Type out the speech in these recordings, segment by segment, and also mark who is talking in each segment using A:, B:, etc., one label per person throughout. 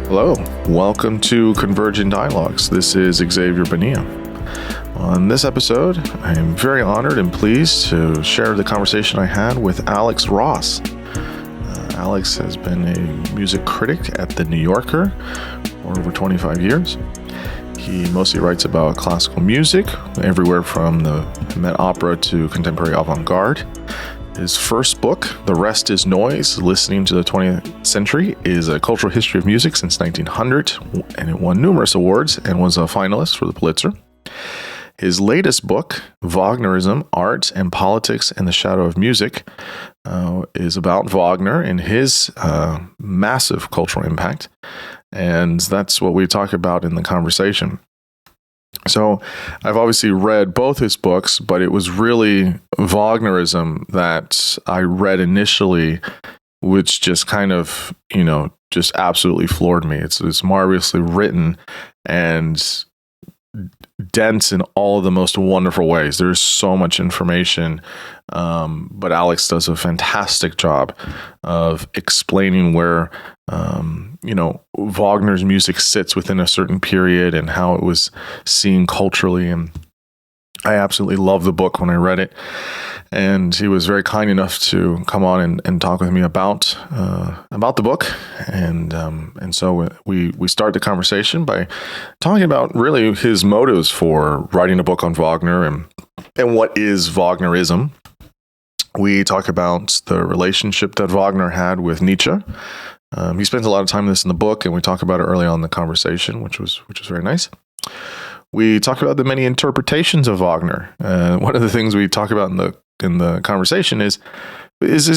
A: Hello, welcome to Convergent Dialogues. This is Xavier Bonilla. On this episode, I am very honored and pleased to share the conversation I had with Alex Ross. Alex has been a music critic at The New Yorker for over 25 years. He mostly writes about classical music, everywhere from the Met Opera to contemporary avant-garde. His first book, The Rest is Noise, Listening to the 20th Century, is a cultural history of music since 1900, and it won numerous awards and was a finalist for the Pulitzer. His latest book, Wagnerism, Art and Politics in the Shadow of Music, is about Wagner and his massive cultural impact, and that's what we talk about in the conversation. So I've obviously read both his books, but it was really Wagnerism that I read initially, which just kind of, just absolutely floored me. It's marvelously written and dense in all of the most wonderful ways. There's so much information, but Alex does a fantastic job of explaining where Wagner's music sits within a certain period and how it was seen culturally. And I absolutely loved the book when I read it. And he was very kind enough to come on and talk with me about the book. And so we start the conversation by talking about really his motives for writing a book on Wagner and what is Wagnerism. We talk about the relationship that Wagner had with Nietzsche. He spends a lot of time in this in the book, and we talk about it early on in the conversation, which was very nice. We talk about the many interpretations of Wagner. One of the things we talk about in the conversation is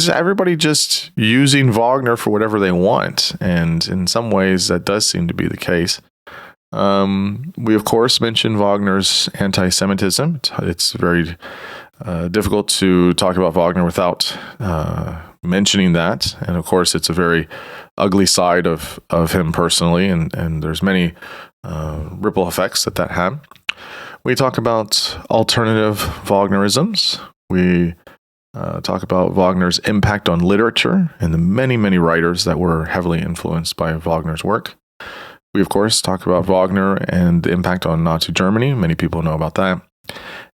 A: everybody just using Wagner for whatever they want? And in some ways, that does seem to be the case. We, of course, mention Wagner's antisemitism. It's very difficult to talk about Wagner without mentioning that. And of course, it's a very ugly side of him personally, and there's many ripple effects that had. We talk about alternative Wagnerisms. We talk about Wagner's impact on literature and the many, many writers that were heavily influenced by Wagner's work. We, of course, talk about Wagner and the impact on Nazi Germany. Many people know about that.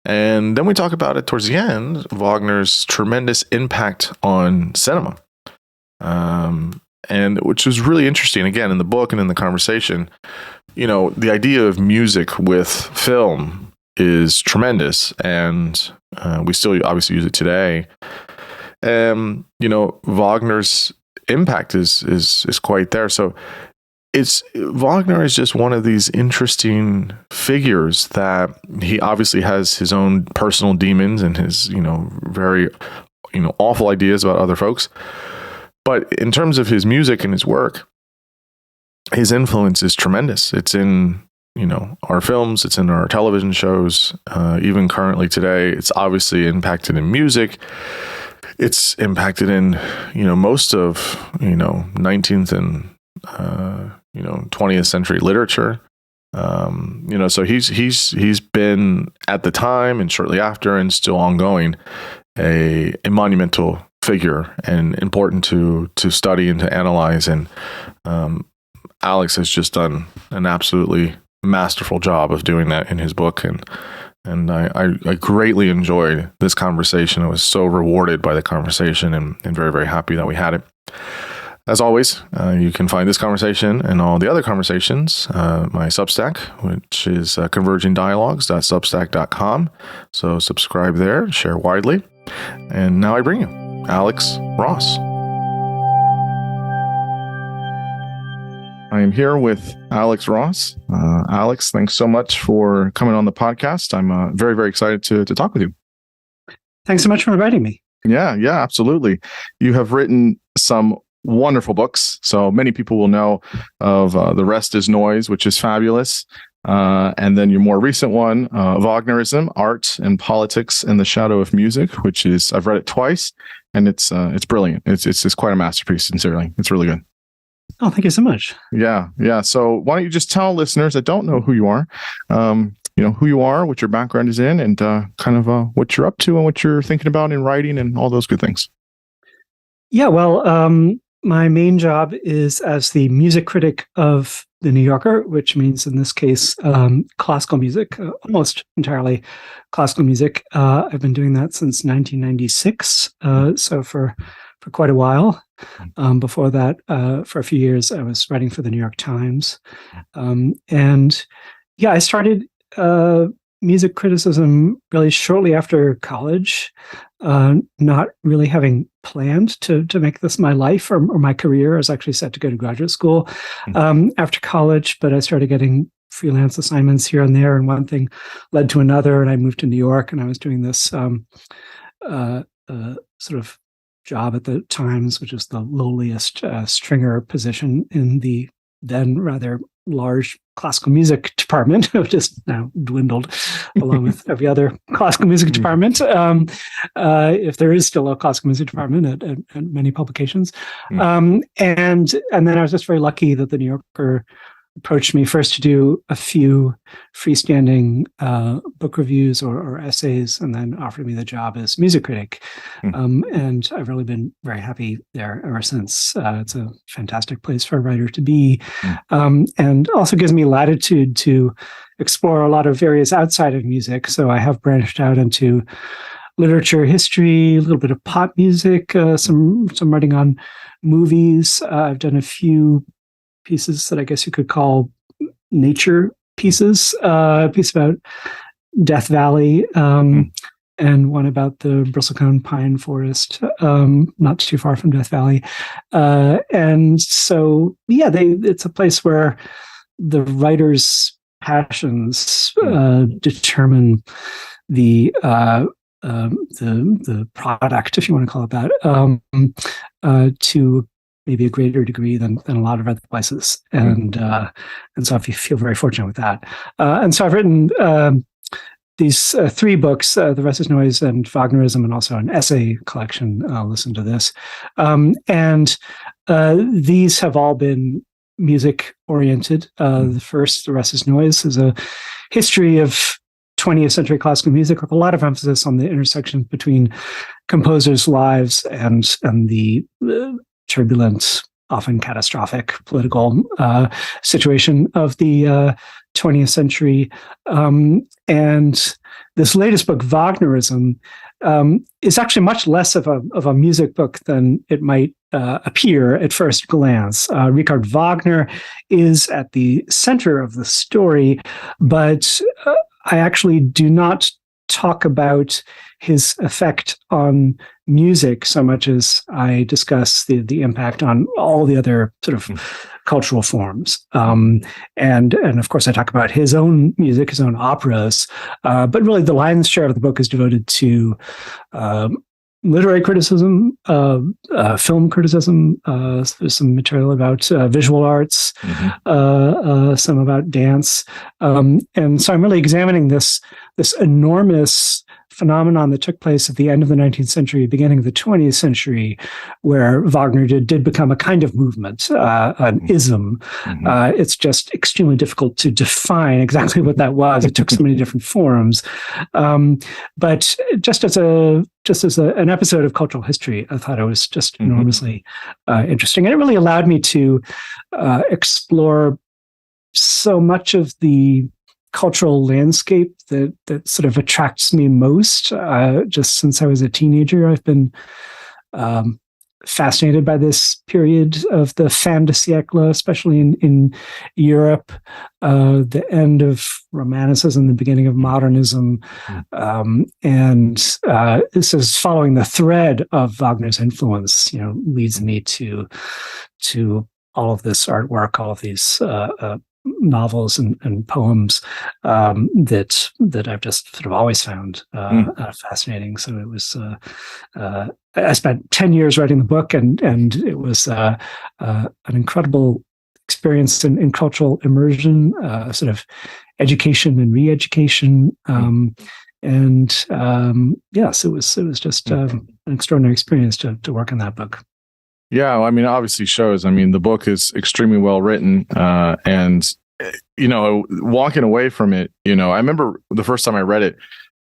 A: And then we talk about it towards the end, Wagner's tremendous impact on cinema, and which was really interesting. Again, in the book and in the conversation, the idea of music with film is tremendous, and we still obviously use it today. Wagner's impact is quite there. So Wagner is just one of these interesting figures that he obviously has his own personal demons and his, very, awful ideas about other folks. But in terms of his music and his work, his influence is tremendous. It's in, our films, it's in our television shows, even currently today. It's obviously impacted in music. It's impacted in, most of, 19th and 20th century literature. So he's been at the time and shortly after and still ongoing a monumental figure and important to study and to analyze. And Alex has just done an absolutely masterful job of doing that in his book. And I greatly enjoyed this conversation. I was so rewarded by the conversation and very, very happy that we had it. As always, you can find this conversation and all the other conversations, my Substack, which is convergingdialogues.substack.com. So subscribe there, share widely. And now I bring you Alex Ross. I am here with Alex Ross. Alex, thanks so much for coming on the podcast. I'm very, very excited to talk with you.
B: Thanks so much for inviting me.
A: Yeah, absolutely. You have written some wonderful books. So many people will know of The Rest is Noise, which is fabulous. And then your more recent one, Wagnerism, Art and Politics in the Shadow of Music, which is, I've read it twice, and it's brilliant. It's quite a masterpiece, sincerely. It's really good.
B: Oh, thank you so much.
A: Yeah. So why don't you just tell listeners that don't know who you are, who you are, what your background is in, and kind of what you're up to and what you're thinking about in writing and all those good things.
B: Yeah, well, my main job is as the music critic of The New Yorker, which means in this case, classical music, almost entirely classical music. I've been doing that since 1996, so for quite a while. Before that, for a few years, I was writing for the New York Times. And yeah, I started music criticism really shortly after college, not really having planned to make this my life or my career. I was actually set to go to graduate school after college, but I started getting freelance assignments here and there, and one thing led to another, and I moved to New York, and I was doing this sort of job at the Times, which is the lowliest stringer position in the then rather large classical music department, which is now dwindled along with every other classical music department. If there is still a classical music department at many publications. And then I was just very lucky that the New Yorker approached me first to do a few freestanding book reviews or essays, and then offered me the job as music critic. And I've really been very happy there ever since. It's a fantastic place for a writer to be, and also gives me latitude to explore a lot of areas outside of music. So I have branched out into literature, history, a little bit of pop music, some writing on movies. I've done a few pieces that I guess you could call nature pieces, a piece about Death Valley, and one about the bristlecone pine forest, not too far from Death Valley. And so, yeah, it's a place where the writer's passions determine the product, if you want to call it that, to maybe a greater degree than a lot of other places. And so I feel very fortunate with that. And so I've written these three books, The Rest is Noise and Wagnerism, and also an essay collection. Listen to this. And these have all been music oriented. The first, The Rest is Noise, is a history of 20th century classical music with a lot of emphasis on the intersection between composers' lives and the turbulent, often catastrophic political situation of the 20th century. And this latest book, Wagnerism, is actually much less of a music book than it might appear at first glance. Richard Wagner is at the center of the story, but I actually do not talk about his effect on music so much as I discuss the impact on all the other sort of cultural forms. And of course, I talk about his own music, his own operas, but really the lion's share of the book is devoted to literary criticism, film criticism. There's some material about visual arts, some about dance. And so I'm really examining this enormous phenomenon that took place at the end of the 19th century, beginning of the 20th century, where Wagner did become a kind of movement, an ism. It's just extremely difficult to define exactly what that was. It took so many different forms. But just as an episode of cultural history, I thought it was just enormously interesting. And it really allowed me to explore so much of the cultural landscape that sort of attracts me most. Just since I was a teenager, I've been fascinated by this period of the fin de siècle, especially in Europe, the end of Romanticism, the beginning of modernism. And this is following the thread of Wagner's influence, leads me to all of this artwork, all of these novels and poems that I've just sort of always found fascinating. So it was I spent 10 years writing the book, and it was an incredible experience in cultural immersion, sort of education and re-education. Yes, it was just an extraordinary experience to work on that book.
A: Yeah, I mean, obviously shows. I mean, the book is extremely well written, and walking away from it, I remember the first time I read it,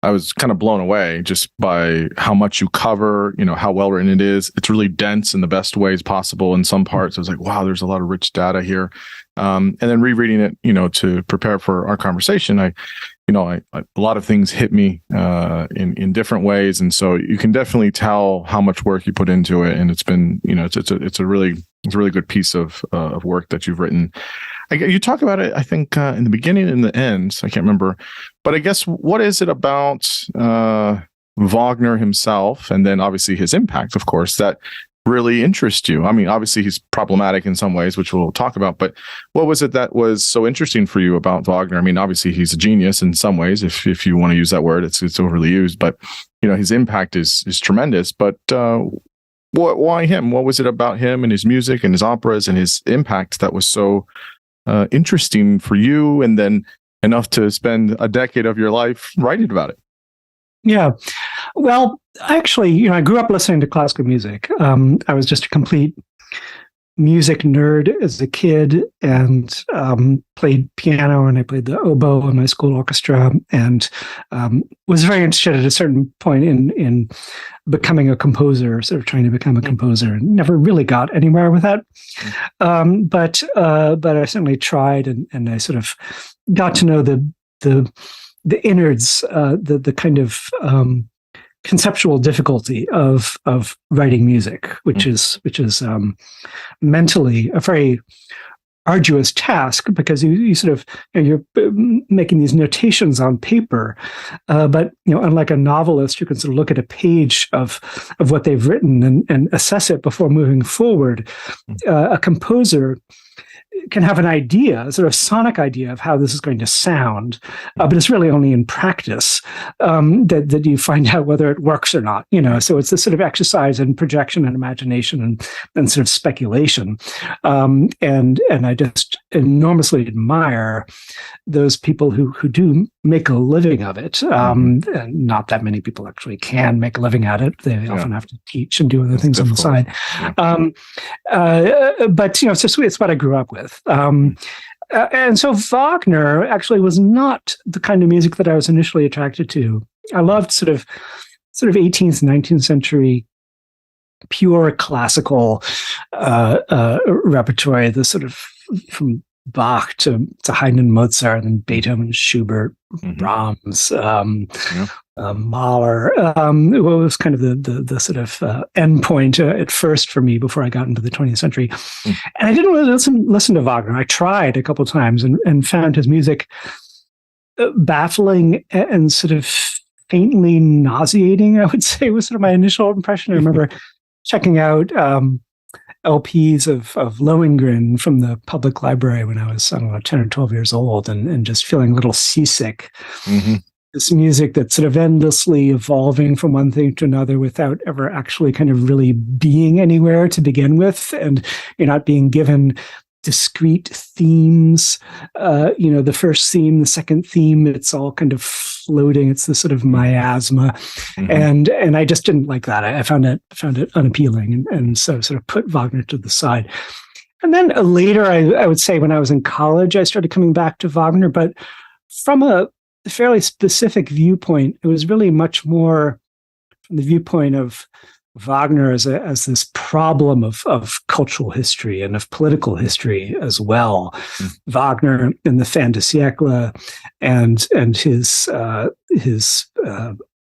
A: I was kind of blown away just by how much you cover, how well written it is. It's really dense in the best ways possible. In some parts, I was like, wow, there's a lot of rich data here. And then rereading it, to prepare for our conversation, a lot of things hit me in different ways. And so you can definitely tell how much work you put into it. And it's been, it's a really good piece of work that you've written. You talk about it, I think, in the beginning and the end. I can't remember. But I guess, what is it about Wagner himself, and then obviously his impact, of course, that really interests you? I mean, obviously he's problematic in some ways, which we'll talk about. But what was it that was so interesting for you about Wagner? I mean, obviously he's a genius in some ways, if you want to use that word. It's overly used. But, his impact is tremendous. But why him? What was it about him and his music and his operas and his impact that was so interesting for you, and then enough to spend a decade of your life writing about it?
B: Yeah. Well, actually, I grew up listening to classical music. I was just a complete music nerd as a kid, and played piano, and I played the oboe in my school orchestra, and was very interested at a certain point in becoming a composer, sort of trying to become a composer, and never really got anywhere with that. But I certainly tried, and I sort of got to know the innards, the kind of conceptual difficulty of writing music, which is mentally a very arduous task, because you sort of, you're making these notations on paper, but unlike a novelist, you can sort of look at a page of what they've written and assess it before moving forward. A composer can have an idea, a sort of sonic idea of how this is going to sound, but it's really only in practice that you find out whether it works or not. So it's this sort of exercise in projection and imagination and sort of speculation. And I just enormously admire those people who do make a living of it. And not that many people actually can make a living at it. They often have to teach and do other things on the side. But it's what I grew up with. And so Wagner actually was not the kind of music that I was initially attracted to. I loved sort of 18th, 19th century pure classical repertoire, the sort of from Bach to Haydn and Mozart, and Beethoven, Schubert, Brahms, Mahler. It was kind of the sort of end point at first for me before I got into the 20th century. And I didn't really listen to Wagner. I tried a couple of times and found his music baffling and sort of faintly nauseating, I would say, was sort of my initial impression. I remember checking out LPs of Lohengrin from the public library when I was, 10 or 12 years old, and just feeling a little seasick. This music that's sort of endlessly evolving from one thing to another without ever actually kind of really being anywhere to begin with. And you're not being given discrete themes. The first theme, the second theme, it's all kind of floating. It's this sort of miasma. And I just didn't like that. I found it unappealing. And so sort of put Wagner to the side. And then later, I would say when I was in college, I started coming back to Wagner, but from a fairly specific viewpoint. It was really much more from the viewpoint of Wagner as this problem of cultural history and of political history as well. Wagner in the fin de siècle and his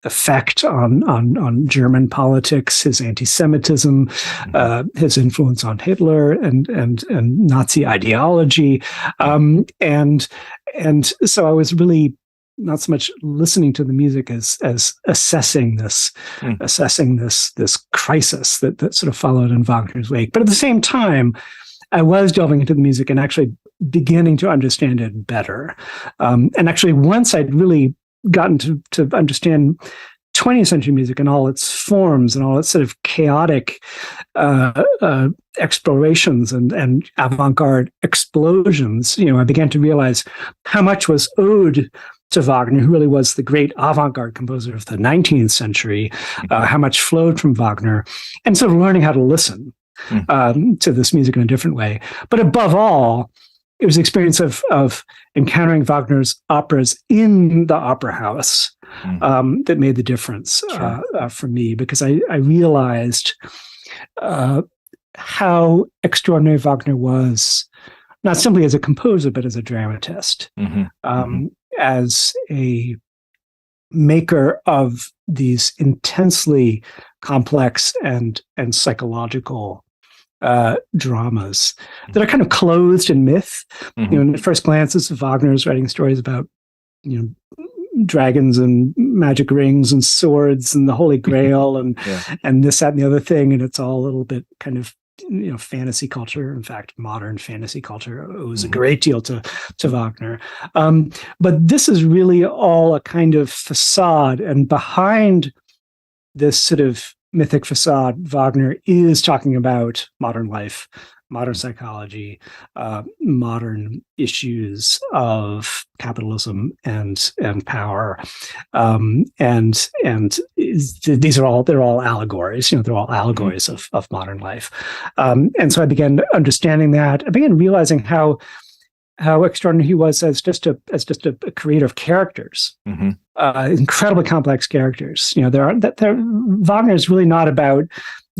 B: effect on German politics, his antisemitism, his influence on Hitler and Nazi ideology, and so I was really not so much listening to the music as assessing this crisis that sort of followed in Wagner's wake. But at the same time, I was delving into the music and actually beginning to understand it better. And actually, once I'd really gotten to understand 20th century music and all its forms and all its sort of chaotic explorations and avant-garde explosions, I began to realize how much was owed to Wagner, who really was the great avant-garde composer of the 19th century, how much flowed from Wagner, and sort of learning how to listen to this music in a different way. But above all, it was the experience of encountering Wagner's operas in the opera house that made the difference for me, because I realized how extraordinary Wagner was, not simply as a composer, but as a dramatist, as a maker of these intensely complex and psychological dramas that are kind of clothed in myth. At first glances, Wagner's writing stories about, dragons and magic rings and swords and the Holy Grail and this, that, and the other thing, and it's all a little bit kind of fantasy culture. In fact, modern fantasy culture owes a great deal to Wagner. But this is really all a kind of facade, and behind this sort of mythic facade, Wagner is talking about modern life, modern psychology, modern issues of capitalism and power, and they're all allegories. They're all allegories of modern life. And so I began understanding that. I began realizing how extraordinary he was as just a creator of characters, incredibly complex characters. Wagner is really not about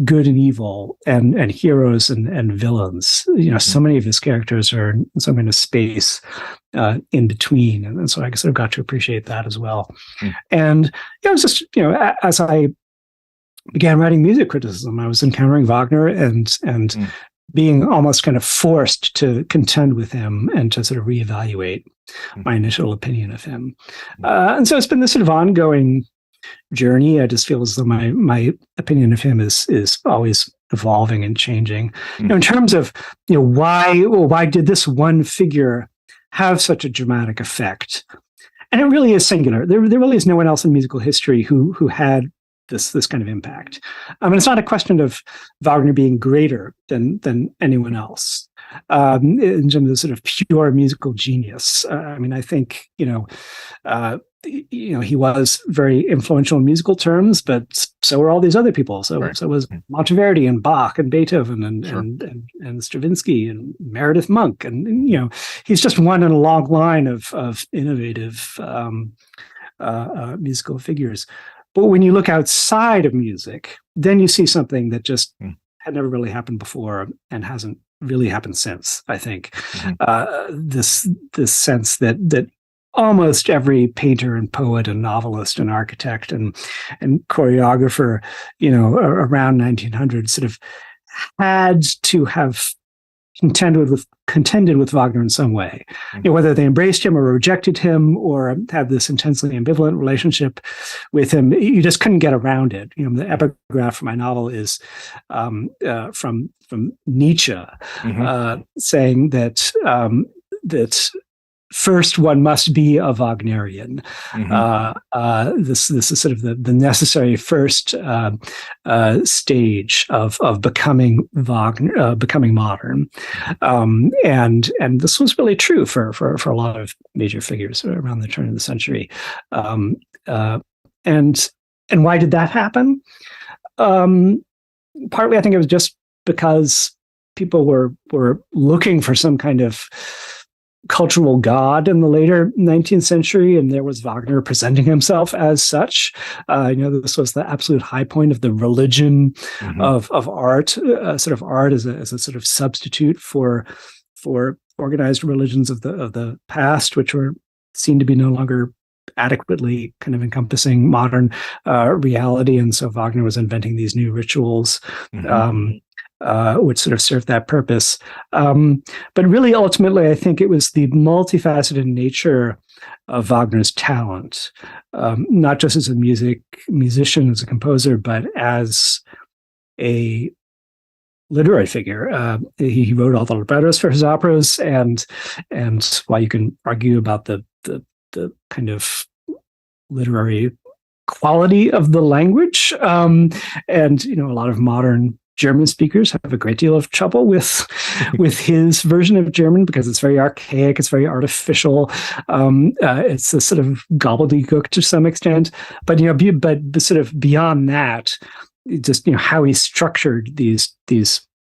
B: good and evil and heroes and villains. So many of his characters are in some kind of space in between, and so I sort of got to appreciate that as well. And it was just as I began writing music criticism, I was encountering Wagner and being almost kind of forced to contend with him and to sort of reevaluate my initial opinion of him. And so it's been this sort of ongoing journey. I just feel as though my opinion of him is always evolving and changing. In terms of why did this one figure have such a dramatic effect? And it really is singular. There really is no one else in musical history who had this kind of impact. And it's not a question of Wagner being greater than anyone else in terms of sort of pure musical genius. I think he was very influential in musical terms, but so were all these other people. So was Monteverdi and Bach and Beethoven and Stravinsky and Meredith Monk, and he's just one in a long line of innovative musical figures. But when you look outside of music, then you see something that just had never really happened before and hasn't really happened since, I think. This sense that almost every painter and poet and novelist and architect and choreographer, around 1900 sort of had to have contended with Wagner in some way, whether they embraced him or rejected him or had this intensely ambivalent relationship with him. You just couldn't get around it. The epigraph for my novel is from Nietzsche, saying that first one must be a Wagnerian. This is sort of the necessary first stage of becoming Wagner, becoming modern, and this was really true for a lot of major figures around the turn of the century. And why did that happen? Partly, I think it was just because people were looking for some kind of cultural god in the later 19th century, and there was Wagner presenting himself as such. This was the absolute high point of the religion of art, sort of art as a sort of substitute for organized religions of the past, which were seen to be no longer adequately kind of encompassing modern reality. And so Wagner was inventing these new rituals, which sort of served that purpose. But really, ultimately, I think it was the multifaceted nature of Wagner's talent, not just as a musician, as a composer, but as a literary figure. He wrote all the librettos for his operas, and while you can argue about the kind of literary quality of the language, and a lot of modern German speakers have a great deal of trouble with his version of German because it's very archaic, it's very artificial, it's a sort of gobbledygook to some extent. But but sort of beyond that, just how he structured these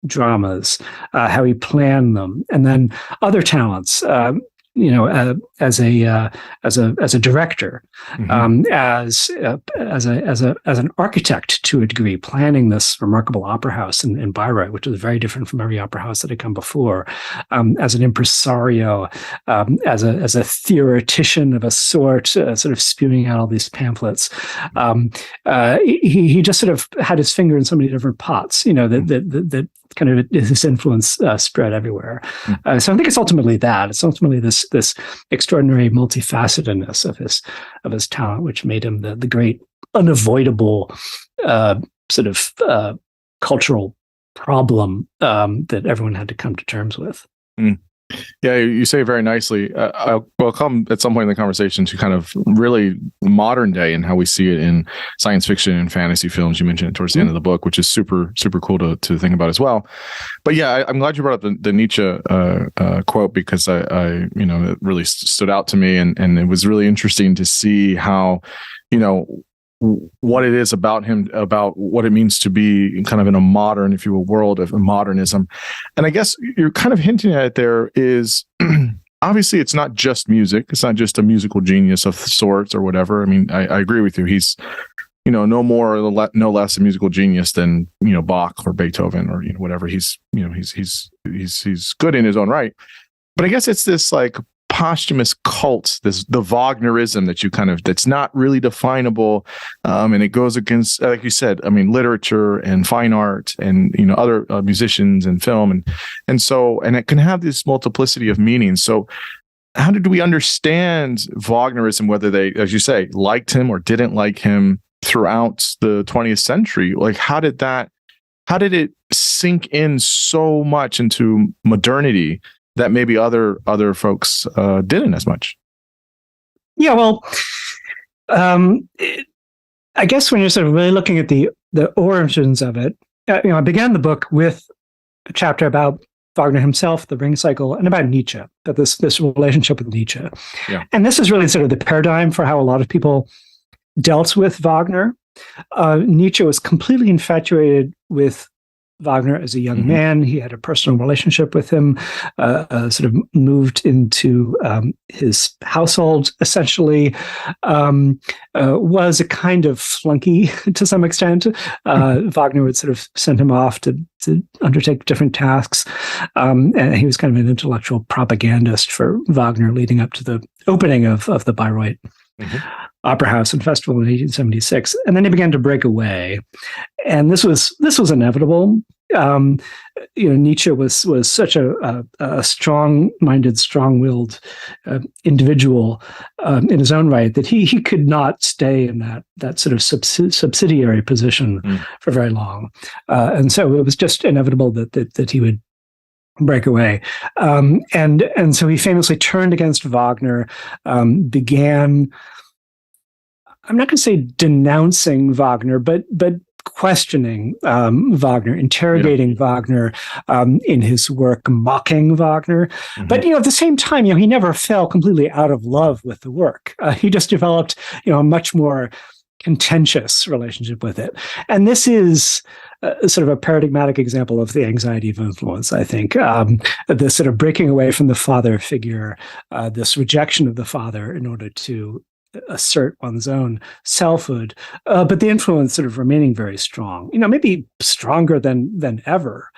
B: dramas, how he planned them, and then other talents. As a director, as an architect to a degree, planning this remarkable opera house in Bayreuth, which was very different from every opera house that had come before, as an impresario, as a theoretician of a sort, sort of spewing out all these pamphlets. He just sort of had his finger in so many different pots, that kind of his influence spread everywhere. So I think it's ultimately that. It's ultimately this extraordinary multifacetedness of his talent, which made him the great unavoidable sort of cultural problem that everyone had to come to terms with.
A: Yeah, you say very nicely. We'll come at some point in the conversation to kind of really modern day and how we see it in science fiction and fantasy films. You mentioned it towards the end of the book, which is super, super cool to think about as well. But yeah, I'm glad you brought up the Nietzsche quote, because I it really stood out to me, and it was really interesting to see how, what it is about him, about what it means to be kind of in a modern, if you will, world of modernism. And I guess you're kind of hinting at it there is, obviously it's not just music. It's not just a musical genius of sorts or whatever. I mean, I agree with you. He's, no more or no less a musical genius than, Bach or Beethoven or, whatever. He's good in his own right. But I guess it's this like posthumous cult, the Wagnerism that's not really definable, and it goes against, like you said, I mean, literature and fine art and other musicians and film, and so it can have this multiplicity of meanings. So, how did we understand Wagnerism? Whether they, as you say, liked him or didn't like him throughout the 20th century? Like, how did it sink in so much into modernity that maybe other folks didn't as much?
B: Yeah, well, I guess when you're sort of really looking at the origins of it, I began the book with a chapter about Wagner himself, the Ring Cycle, and about Nietzsche, that this relationship with Nietzsche.
A: Yeah.
B: And this is really sort of the paradigm for how a lot of people dealt with Wagner. Nietzsche was completely infatuated with Wagner as a young man. He had a personal relationship with him, sort of moved into his household, essentially, was a kind of flunky to some extent. Wagner would sort of send him off to undertake different tasks. And he was kind of an intellectual propagandist for Wagner leading up to the opening of the Bayreuth Opera House and Festival in 1876, and then he began to break away, and this was inevitable. Nietzsche was such a strong-minded, strong-willed individual in his own right that he could not stay in that sort of subsidiary position for very long, and so it was just inevitable that he would break away. And so he famously turned against Wagner, began, I'm not going to say denouncing Wagner, but questioning Wagner, interrogating Wagner in his work, mocking Wagner. But, at the same time, he never fell completely out of love with the work. He just developed, a much more contentious relationship with it. And this is sort of a paradigmatic example of the anxiety of influence, I think. The sort of breaking away from the father figure, this rejection of the father in order to assert one's own selfhood, but the influence sort of remaining very strong, maybe stronger than ever,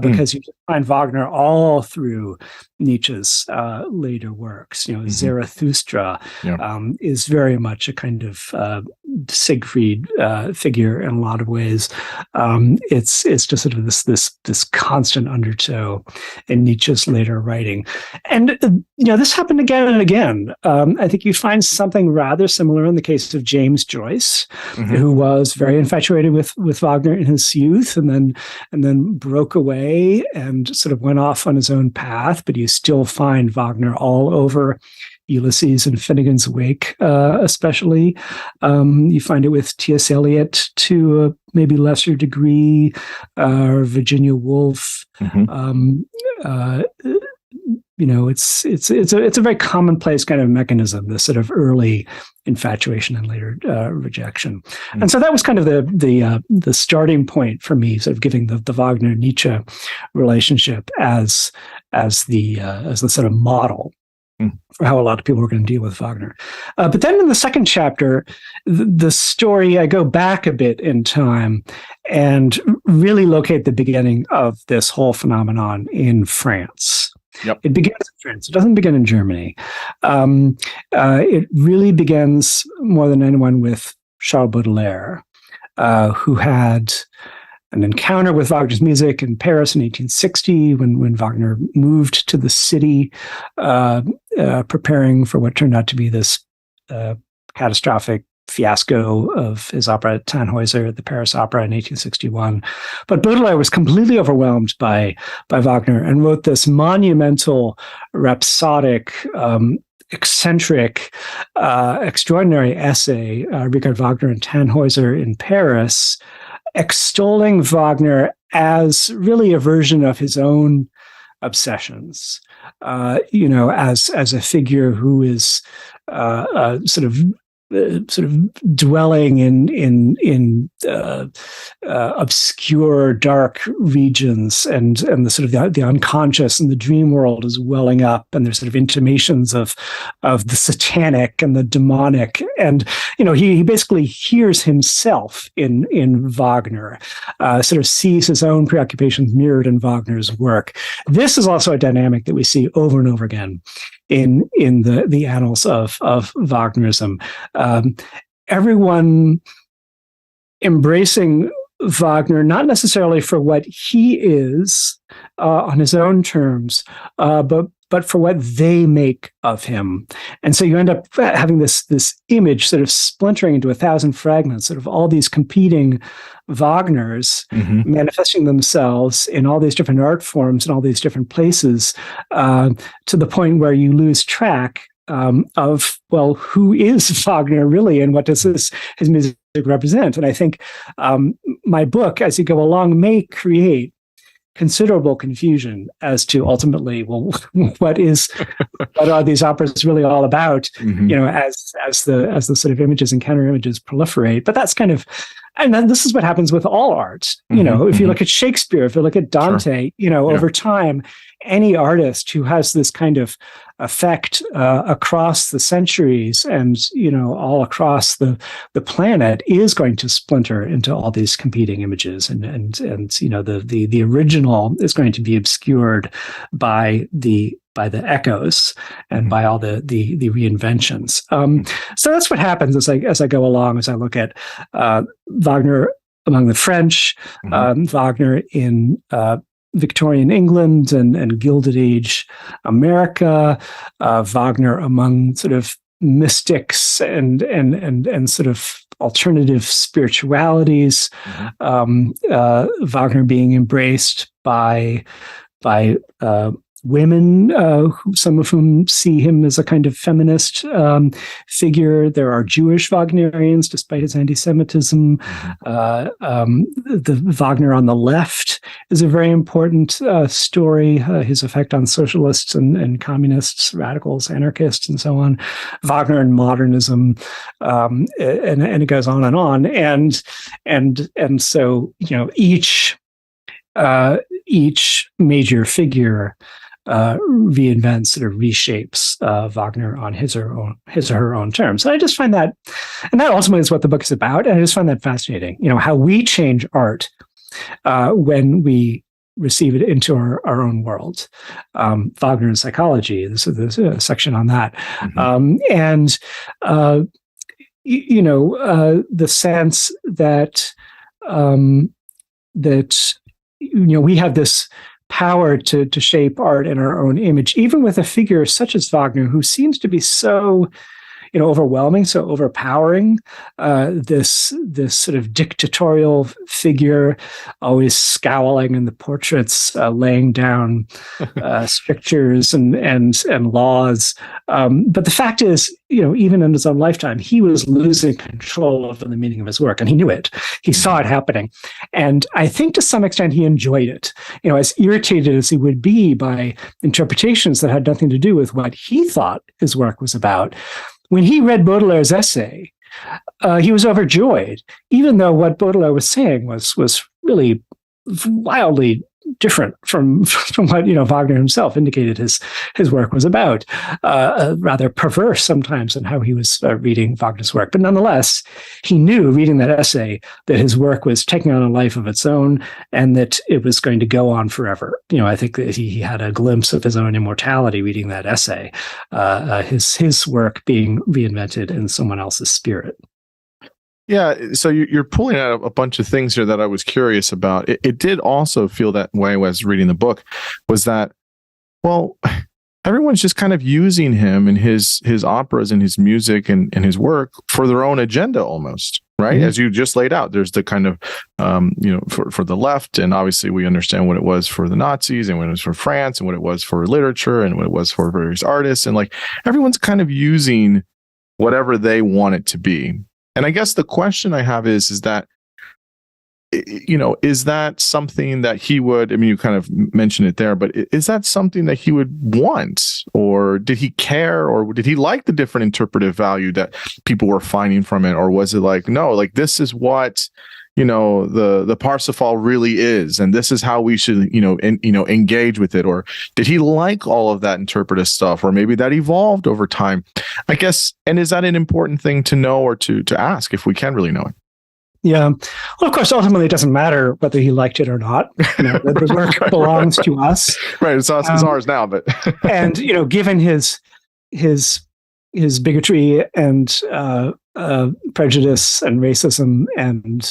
B: because you find Wagner all through Nietzsche's later works. Zarathustra is very much a kind of Siegfried figure in a lot of ways. It's just sort of this constant undertow in Nietzsche's later writing, and this happened again and again. I think you find something rather similar in the case of James Joyce, who was very infatuated with Wagner in his youth, and then broke away and sort of went off on his own path. But you still find Wagner all over Ulysses and Finnegan's Wake, especially. You find it with T.S. Eliot to a maybe lesser degree, Virginia Woolf. it's a very commonplace kind of mechanism, this sort of early infatuation and later rejection. And so that was kind of the starting point for me, sort of giving the Wagner Nietzsche relationship as the sort of model for how a lot of people were going to deal with Wagner. But then in the second chapter, the story, I go back a bit in time and really locate the beginning of this whole phenomenon in France.
A: Yep.
B: It begins in France. It doesn't begin in Germany. It really begins more than anyone with Charles Baudelaire, who had an encounter with Wagner's music in Paris in 1860 when Wagner moved to the city, preparing for what turned out to be this catastrophic fiasco of his opera Tannhäuser at the Paris Opera in 1861. But Baudelaire was completely overwhelmed by Wagner and wrote this monumental, rhapsodic, eccentric, extraordinary essay, Richard Wagner and Tannhäuser in Paris, extolling Wagner as really a version of his own obsessions, as a figure who is sort of dwelling in obscure, dark regions, and the sort of the unconscious and the dream world is welling up, and there's sort of intimations of the satanic and the demonic, and he basically hears himself in Wagner, sort of sees his own preoccupations mirrored in Wagner's work. This is also a dynamic that we see over and over again in the annals of Wagnerism. Everyone embracing Wagner, not necessarily for what he is on his own terms, but for what they make of him. And so you end up having this image sort of splintering into 1,000 fragments, sort of all these competing Wagners manifesting themselves in all these different art forms and all these different places, to the point where you lose track of, well, who is Wagner really, and what does his music represent? And I think my book, as you go along, may create considerable confusion as to ultimately, well, what are these operas really all about? As the sort of images and counter images proliferate. But that's kind of, and then this is what happens with all art. If you look at Shakespeare, if you look at Dante, over time, any artist who has this kind of effect across the centuries and all across the planet is going to splinter into all these competing images, and the original is going to be obscured by the echoes and by all the reinventions. So that's what happens as I go along, as I look at Wagner among the French, Wagner in Victorian England and Gilded Age America, Wagner among sort of mystics and sort of alternative spiritualities, Wagner being embraced by women, some of whom see him as a kind of feminist figure. There are Jewish Wagnerians, despite his anti-Semitism. The Wagner on the left is a very important story, his effect on socialists and communists, radicals, anarchists, and so on. Wagner and modernism, and it goes on and on. And so, each major figure reinvents, sort of reshapes Wagner on his or her own terms. And I just find that, and that ultimately is what the book is about. And I just find that fascinating. How we change art when we receive it into our own world. Wagner and psychology. There's a section on that, and the sense that we have this power to shape art in our own image, even with a figure such as Wagner, who seems to be so, overwhelming, so overpowering. This sort of dictatorial figure, always scowling in the portraits, laying down strictures and laws. But the fact is, even in his own lifetime, he was losing control over the meaning of his work, and he knew it. He saw it happening, and I think to some extent he enjoyed it. As irritated as he would be by interpretations that had nothing to do with what he thought his work was about, when he read Baudelaire's essay, he was overjoyed, even though what Baudelaire was saying was really wildly different from what Wagner himself indicated his work was about. Rather perverse sometimes in how he was reading Wagner's work, but nonetheless, he knew reading that essay that his work was taking on a life of its own and that it was going to go on forever. I think that he had a glimpse of his own immortality reading that essay, his work being reinvented in someone else's spirit.
A: Yeah, so you're pulling out a bunch of things here that I was curious about. It did also feel that way when I was reading the book, was that, well, everyone's just kind of using him and his operas and his music and his work for their own agenda almost, right? Mm-hmm. As you just laid out, there's the kind of, for the left, and obviously we understand what it was for the Nazis and what it was for France and what it was for literature and what it was for various artists. And like everyone's kind of using whatever they want it to be. And I guess the question I have is that, is that something that he would, you kind of mentioned it there, but is that something that he would want? Or did he care? Or did he like the different interpretive value that people were finding from it? Or was it like, no, like this is what, the Parsifal really is, and this is how we should, engage with it? Or did he like all of that interpretive stuff? Or maybe that evolved over time, I guess. And is that an important thing to know or to ask if we can really know it?
B: Yeah. Well, of course, ultimately, it doesn't matter whether he liked it or not. The work belongs to us.
A: Right. It's ours now, but
B: and given his bigotry and prejudice and racism and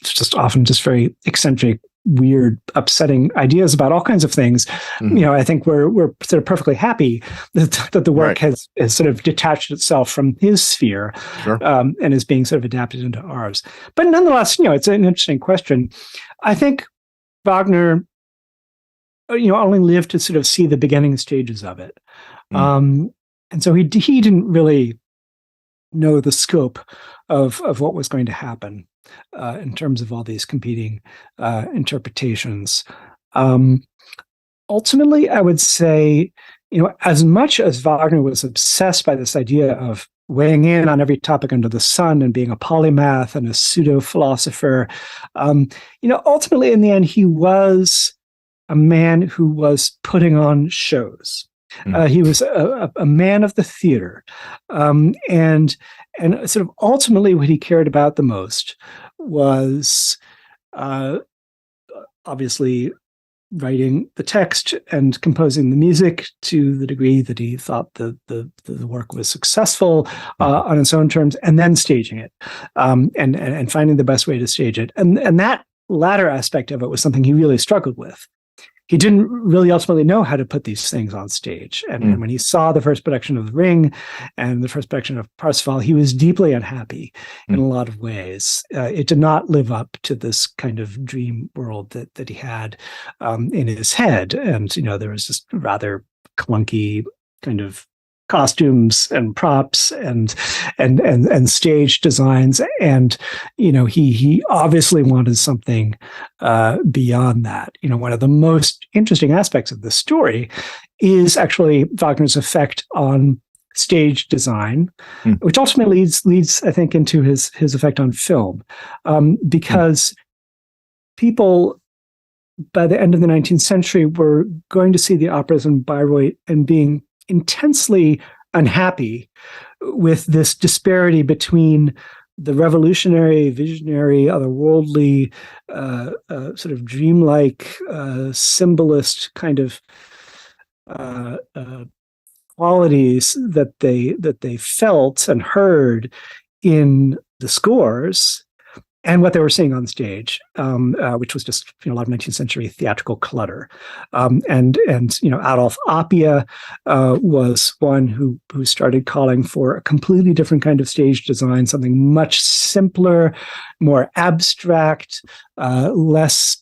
B: just often just very eccentric, weird, upsetting ideas about all kinds of things. Mm-hmm. I think we're sort of perfectly happy that the work has sort of detached itself from his sphere. Sure. And is being sort of adapted into ours. But nonetheless, it's an interesting question. I think Wagner, only lived to sort of see the beginning stages of it. Mm-hmm. And so he didn't really know the scope of what was going to happen in terms of all these competing interpretations. Ultimately, I would say, as much as Wagner was obsessed by this idea of weighing in on every topic under the sun and being a polymath and a pseudo-philosopher, ultimately, in the end, he was a man who was putting on shows. He was a man of the theater, and sort of ultimately what he cared about the most was obviously writing the text and composing the music to the degree that he thought the work was successful on its own terms, and then staging it, and finding the best way to stage it. And that latter aspect of it was something he really struggled with. He didn't really ultimately know how to put these things on stage. And when he saw the first production of The Ring and the first production of Parsifal, he was deeply unhappy in a lot of ways. It did not live up to this kind of dream world that he had in his head. And, there was just rather clunky kind of costumes and props and stage designs, and he obviously wanted something beyond that. One of the most interesting aspects of the story is actually Wagner's effect on stage design, which ultimately leads I think into his effect on film, because people by the end of the 19th century were going to see the operas in Bayreuth and being intensely unhappy with this disparity between the revolutionary, visionary, otherworldly, sort of dreamlike, symbolist kind of qualities that they felt and heard in the scores, and what they were seeing on stage, which was just a lot of 19th century theatrical clutter. And Adolf Appia was one who started calling for a completely different kind of stage design, something much simpler, more abstract, less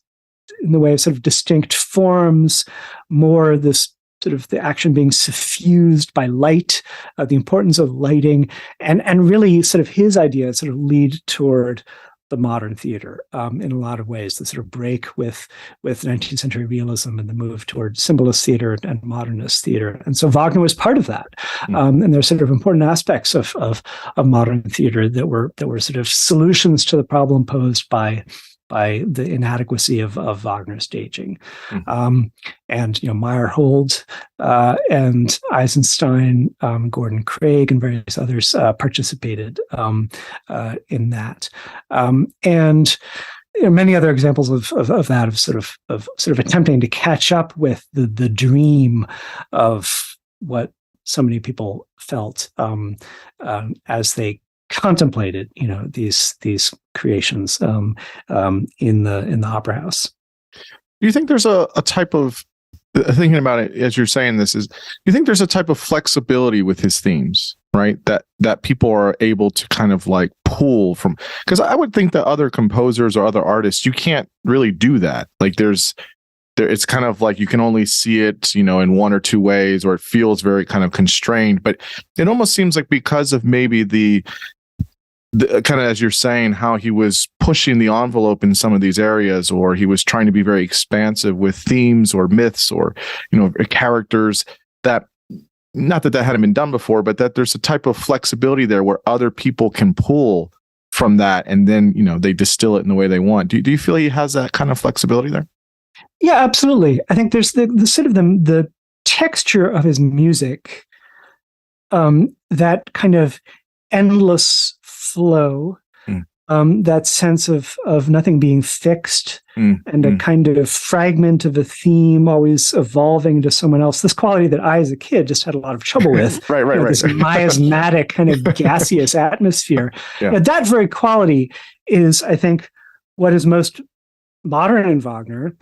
B: in the way of sort of distinct forms, more this sort of the action being suffused by light, the importance of lighting, and really sort of his ideas sort of lead toward the modern theater in a lot of ways, the sort of break with 19th century realism and the move toward symbolist theater and modernist theater. And so Wagner was part of that. And there's sort of important aspects of modern theater that were sort of solutions to the problem posed by the inadequacy of Wagner staging. And Meyerhold and Eisenstein, Gordon Craig, and various others participated in that. And many other examples of that, of sort of attempting to catch up with the dream of what so many people felt as they contemplated, these creations in the opera house.
A: Do you think there's a type of, thinking about it as you're saying this, do you think there's a type of flexibility with his themes, right? That people are able to kind of like pull from? Because I would think that other composers or other artists, you can't really do that. Like it's kind of like you can only see it, in one or two ways, or it feels very kind of constrained. But it almost seems like because of maybe the kind of, as you're saying, how he was pushing the envelope in some of these areas, or he was trying to be very expansive with themes or myths or, characters, that not that hadn't been done before, but that there's a type of flexibility there where other people can pull from that, and then, they distill it in the way they want. Do you feel he has that kind of flexibility there?
B: Yeah, absolutely. I think there's the sort of the texture of his music, that kind of endless flow, that sense of nothing being fixed, and a kind of fragment of a theme always evolving to someone else. This quality that I, as a kid, just had a lot of trouble with.
A: Right.
B: This miasmatic kind of gaseous atmosphere.
A: Yeah.
B: That very quality is, I think, what is most modern in Wagner.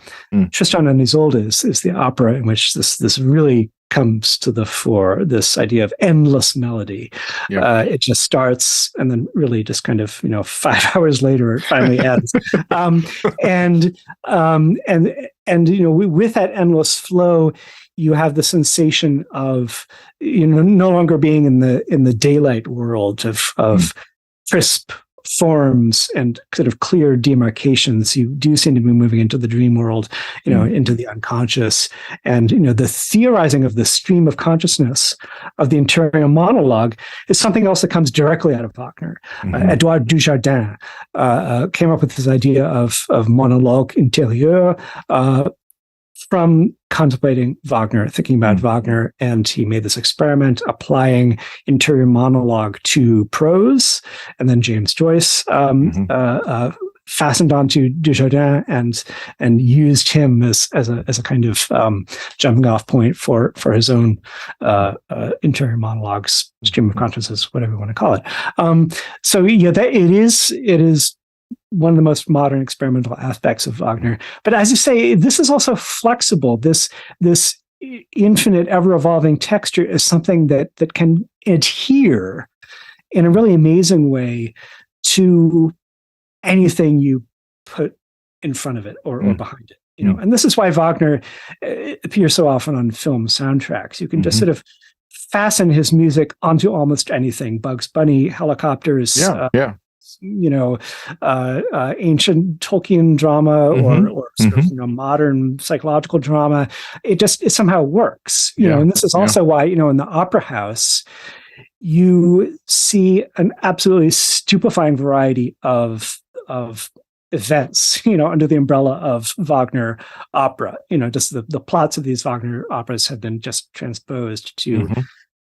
B: Tristan and Isolde is the opera in which this really comes to the fore, this idea of endless melody. It just starts and then really just kind of 5 hours later it finally ends. And with that endless flow, you have the sensation of no longer being in the daylight world of crisp forms and sort of clear demarcations. You do seem to be moving into the dream world, into the unconscious. And, the theorizing of the stream of consciousness of the interior monologue is something else that comes directly out of Wagner. Edouard Dujardin came up with this idea of monologue intérieur from contemplating Wagner, thinking about Wagner, and he made this experiment applying interior monologue to prose, and then James Joyce fastened onto Dujardin and used him as a kind of jumping off point for his own interior monologues, stream of consciousness, whatever you want to call it. It is one of the most modern experimental aspects of Wagner. But as you say, this is also flexible. This infinite, ever-evolving texture is something that can adhere in a really amazing way to anything you put in front of it or behind it. And this is why Wagner appears so often on film soundtracks. You can just sort of fasten his music onto almost anything. Bugs Bunny, helicopters, ancient Tolkien drama or sort of modern psychological drama. It somehow works, and this is also why, in the opera house, you see an absolutely stupefying variety of events, under the umbrella of Wagner opera. Just the plots of these Wagner operas have been just transposed to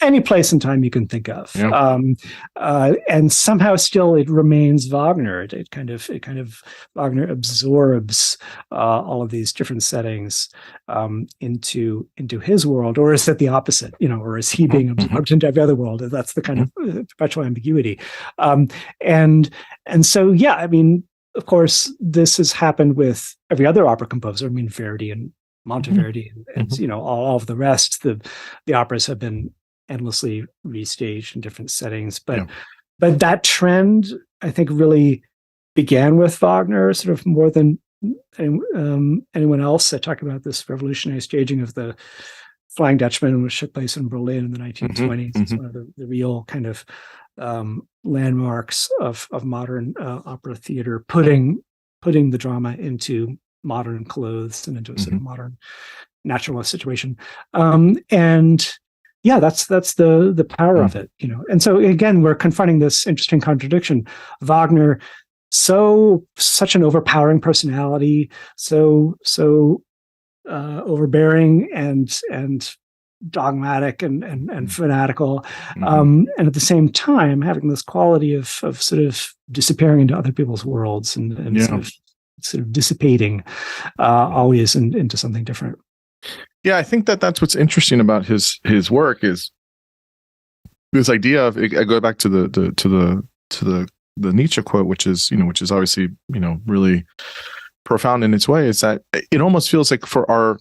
B: any place and time you can think of. And somehow still it remains Wagner. It kind of Wagner absorbs all of these different settings into his world, or is it the opposite? Or is he being absorbed into every other world? That's the kind of perpetual ambiguity. And so, of course, this has happened with every other opera composer. I mean, Verdi and Monteverdi, and all of the rest. The operas have been endlessly restaged in different settings, but that trend, I think, really began with Wagner, sort of more than anyone else. I talk about this revolutionary staging of the Flying Dutchman, which took place in Berlin in the 1920s. It's one of the real kind of landmarks of modern opera theater, putting the drama into modern clothes and into a sort of modern naturalist situation. And yeah, that's the power of it, And so again, we're confronting this interesting contradiction. Wagner, such an overpowering personality, so overbearing and dogmatic and fanatical, and at the same time having this quality of sort of disappearing into other people's worlds and sort of dissipating always into something different.
A: Yeah, I think that's what's interesting about his work is this idea of. I go back to the Nietzsche quote, which is obviously really profound in its way. Is that it almost feels like for our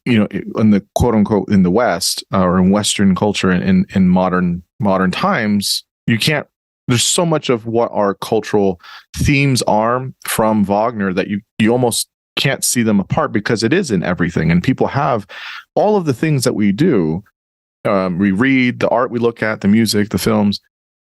A: in the quote unquote in the West or in Western culture in modern times, you can't. There's so much of what our cultural themes are from Wagner that you almost can't see them apart because it is in everything, and people have all of the things that we do. We read, the art we look at, the music, the films.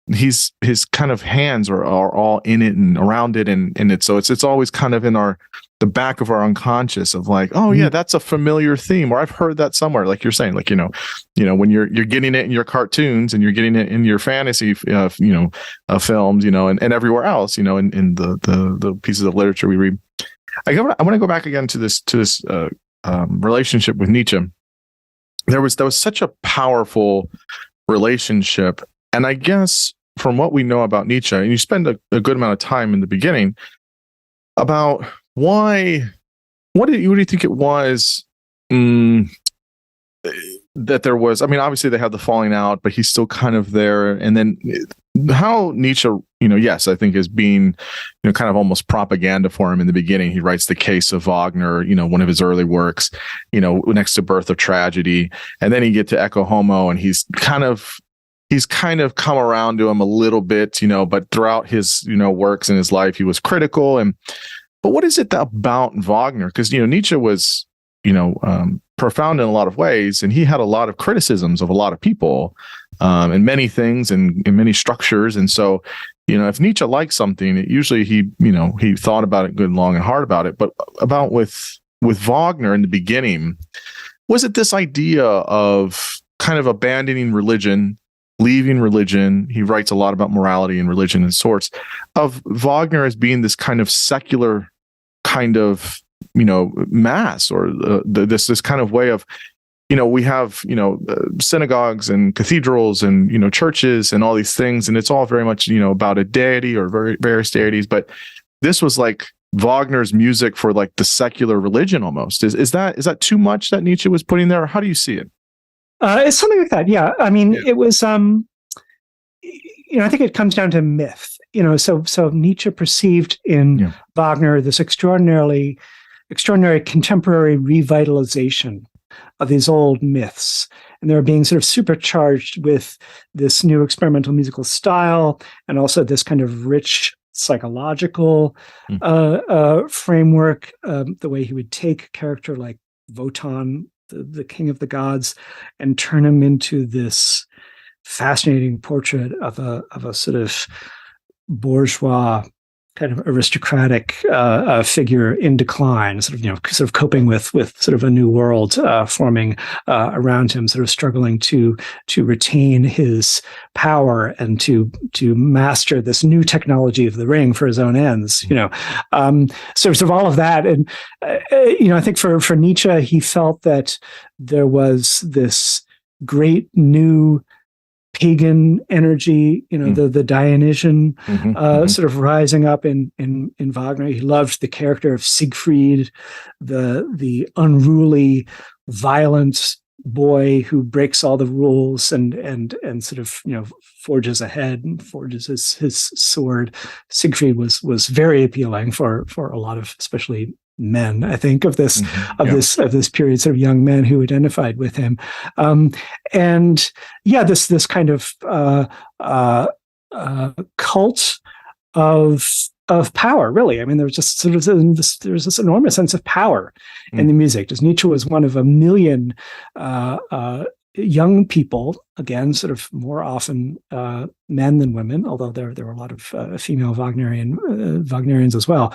A: His kind of hands are all in it and around it and in it. So it's always kind of in the back of our unconscious of like, oh yeah, that's a familiar theme, or I've heard that somewhere. Like you're saying, like when you're getting it in your cartoons and you're getting it in your fantasy films, and everywhere else, in the pieces of literature we read. I want to go back again to this relationship with Nietzsche. There was such a powerful relationship, and I guess from what we know about Nietzsche, and you spend a good amount of time in the beginning about why. What do you think it was that there was? I mean, obviously they had the falling out, but he's still kind of there, and then how Nietzsche, yes, I think is being, kind of almost propaganda for him in the beginning. He writes The Case of Wagner, one of his early works, next to Birth of Tragedy. And then you get to Ecce Homo, and he's kind of come around to him a little bit, but throughout his, works in his life, he was critical. But what is it about Wagner? Because, Nietzsche was, profound in a lot of ways, and he had a lot of criticisms of a lot of people, and many things and in many structures. And so, if Nietzsche liked something, usually he thought about it good and long and hard about it. But about with Wagner in the beginning, was it this idea of kind of abandoning religion, leaving religion? He writes a lot about morality and religion and sorts of Wagner as being this kind of secular kind of, mass, or this kind of way of, we have, synagogues and cathedrals and, churches and all these things. And it's all very much, about a deity or various deities. But this was like Wagner's music for like the secular religion almost. Is that too much that Nietzsche was putting there? Or how do you see it?
B: It's something like that. Yeah. I mean, it was, I think it comes down to myth, so Nietzsche perceived in Wagner this extraordinary contemporary revitalization of these old myths. And they're being sort of supercharged with this new experimental musical style, and also this kind of rich psychological framework, the way he would take a character like Wotan, the king of the gods, and turn him into this fascinating portrait of a sort of bourgeois, kind of aristocratic figure in decline, sort of coping with sort of a new world forming around him, sort of struggling to retain his power and to master this new technology of the ring for his own ends. Sort of all of that, and I think for Nietzsche, he felt that there was this great new pagan energy, the Dionysian sort of rising up in Wagner. He loved the character of Siegfried, the unruly, violent boy who breaks all the rules and sort of, forges ahead and forges his sword. Siegfried was very appealing for a lot of, especially men, I think, of this period, sort of young men who identified with him. This kind of cult of power, really. I mean, there's just sort of there's this enormous sense of power in the music. Just Nietzsche was one of a million young people, again, sort of more often men than women, although there were a lot of female Wagnerians as well,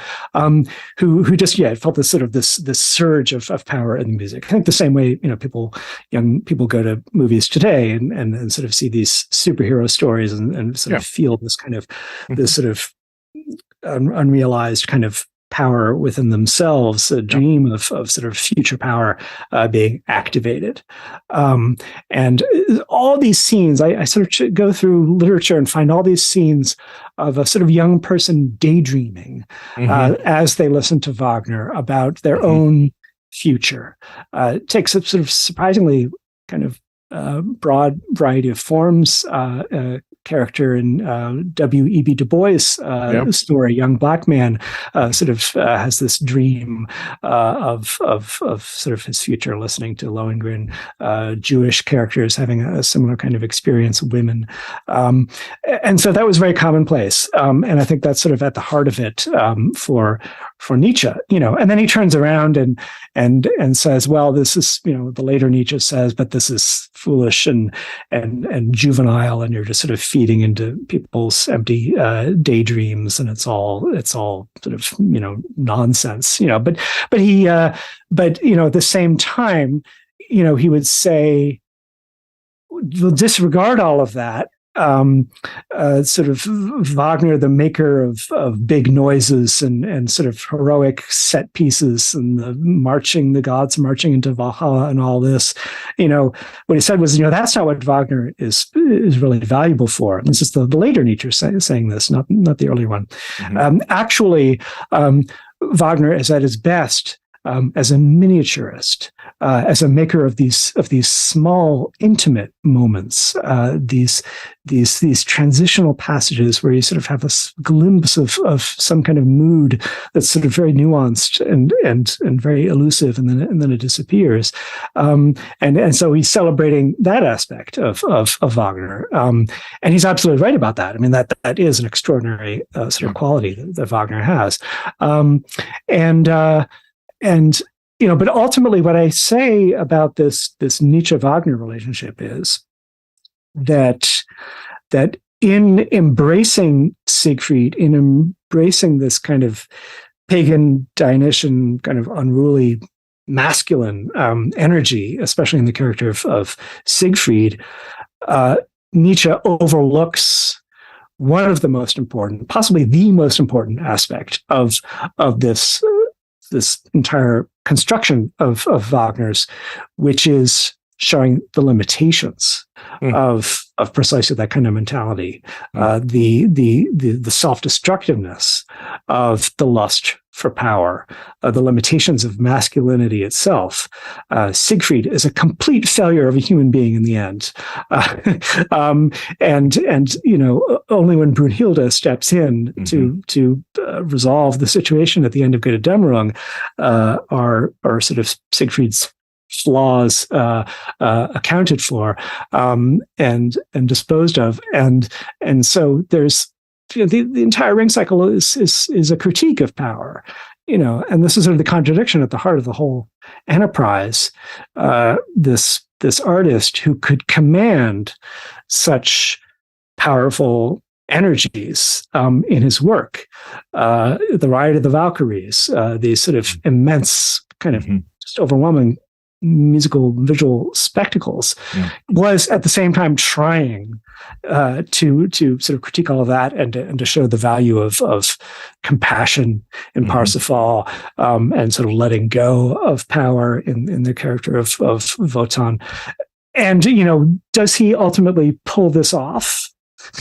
B: who just felt this sort of this surge of power in the music. I think the same way young people go to movies today and sort of see these superhero stories and sort of feel this kind of this sort of unrealized kind of power within themselves, a dream of sort of future power being activated. And all these scenes, I sort of go through literature and find all these scenes of a sort of young person daydreaming as they listen to Wagner about their own future. It takes a sort of surprisingly kind of broad variety of forms. Character in W.E.B. Du Bois' story, young black man, sort of has this dream of sort of his future, listening to Lohengrin. Jewish characters having a similar kind of experience, women, and so that was very commonplace. And I think that's sort of at the heart of it for Nietzsche, And then he turns around and says, well, this is, the later Nietzsche says, but this is foolish and juvenile, and you're just sort of feeding into people's empty daydreams, and it's all sort of nonsense, but at the same time, he would say, we'll disregard all of that. Sort of Wagner, the maker of big noises and sort of heroic set pieces and the gods marching into Valhalla and all this, what he said was, that's not what Wagner is really valuable for. And this is the later Nietzsche saying this, not the earlier one. Actually, Wagner is at his best as a miniaturist, as a maker of these small, intimate moments, these transitional passages where you sort of have this glimpse of some kind of mood that's sort of very nuanced and very elusive, and then it disappears. And so he's celebrating that aspect of Wagner, and he's absolutely right about that. I mean, that is an extraordinary sort of quality that Wagner has, but ultimately what I say about this Nietzsche-Wagner relationship is that in embracing Siegfried, in embracing this kind of pagan, Dionysian, kind of unruly masculine energy, especially in the character of Siegfried, Nietzsche overlooks one of the most important, possibly the most important aspect of this entire construction of Wagner's, which is showing the limitations of precisely that kind of mentality, the self-destructiveness of the lust for power, the limitations of masculinity itself. Siegfried is a complete failure of a human being in the end, and only when Brunhilde steps in to resolve the situation at the end of Götterdämmerung are sort of Siegfried's flaws accounted for and disposed of, and so there's the entire ring cycle is a critique of power, and this is sort of the contradiction at the heart of the whole enterprise. This artist who could command such powerful energies in his work, the Riot of the Valkyries, these sort of immense kind of just overwhelming musical visual spectacles, was at the same time trying to sort of critique all of that and to show the value of compassion in Parsifal, and sort of letting go of power in the character of Wotan. And does he ultimately pull this off?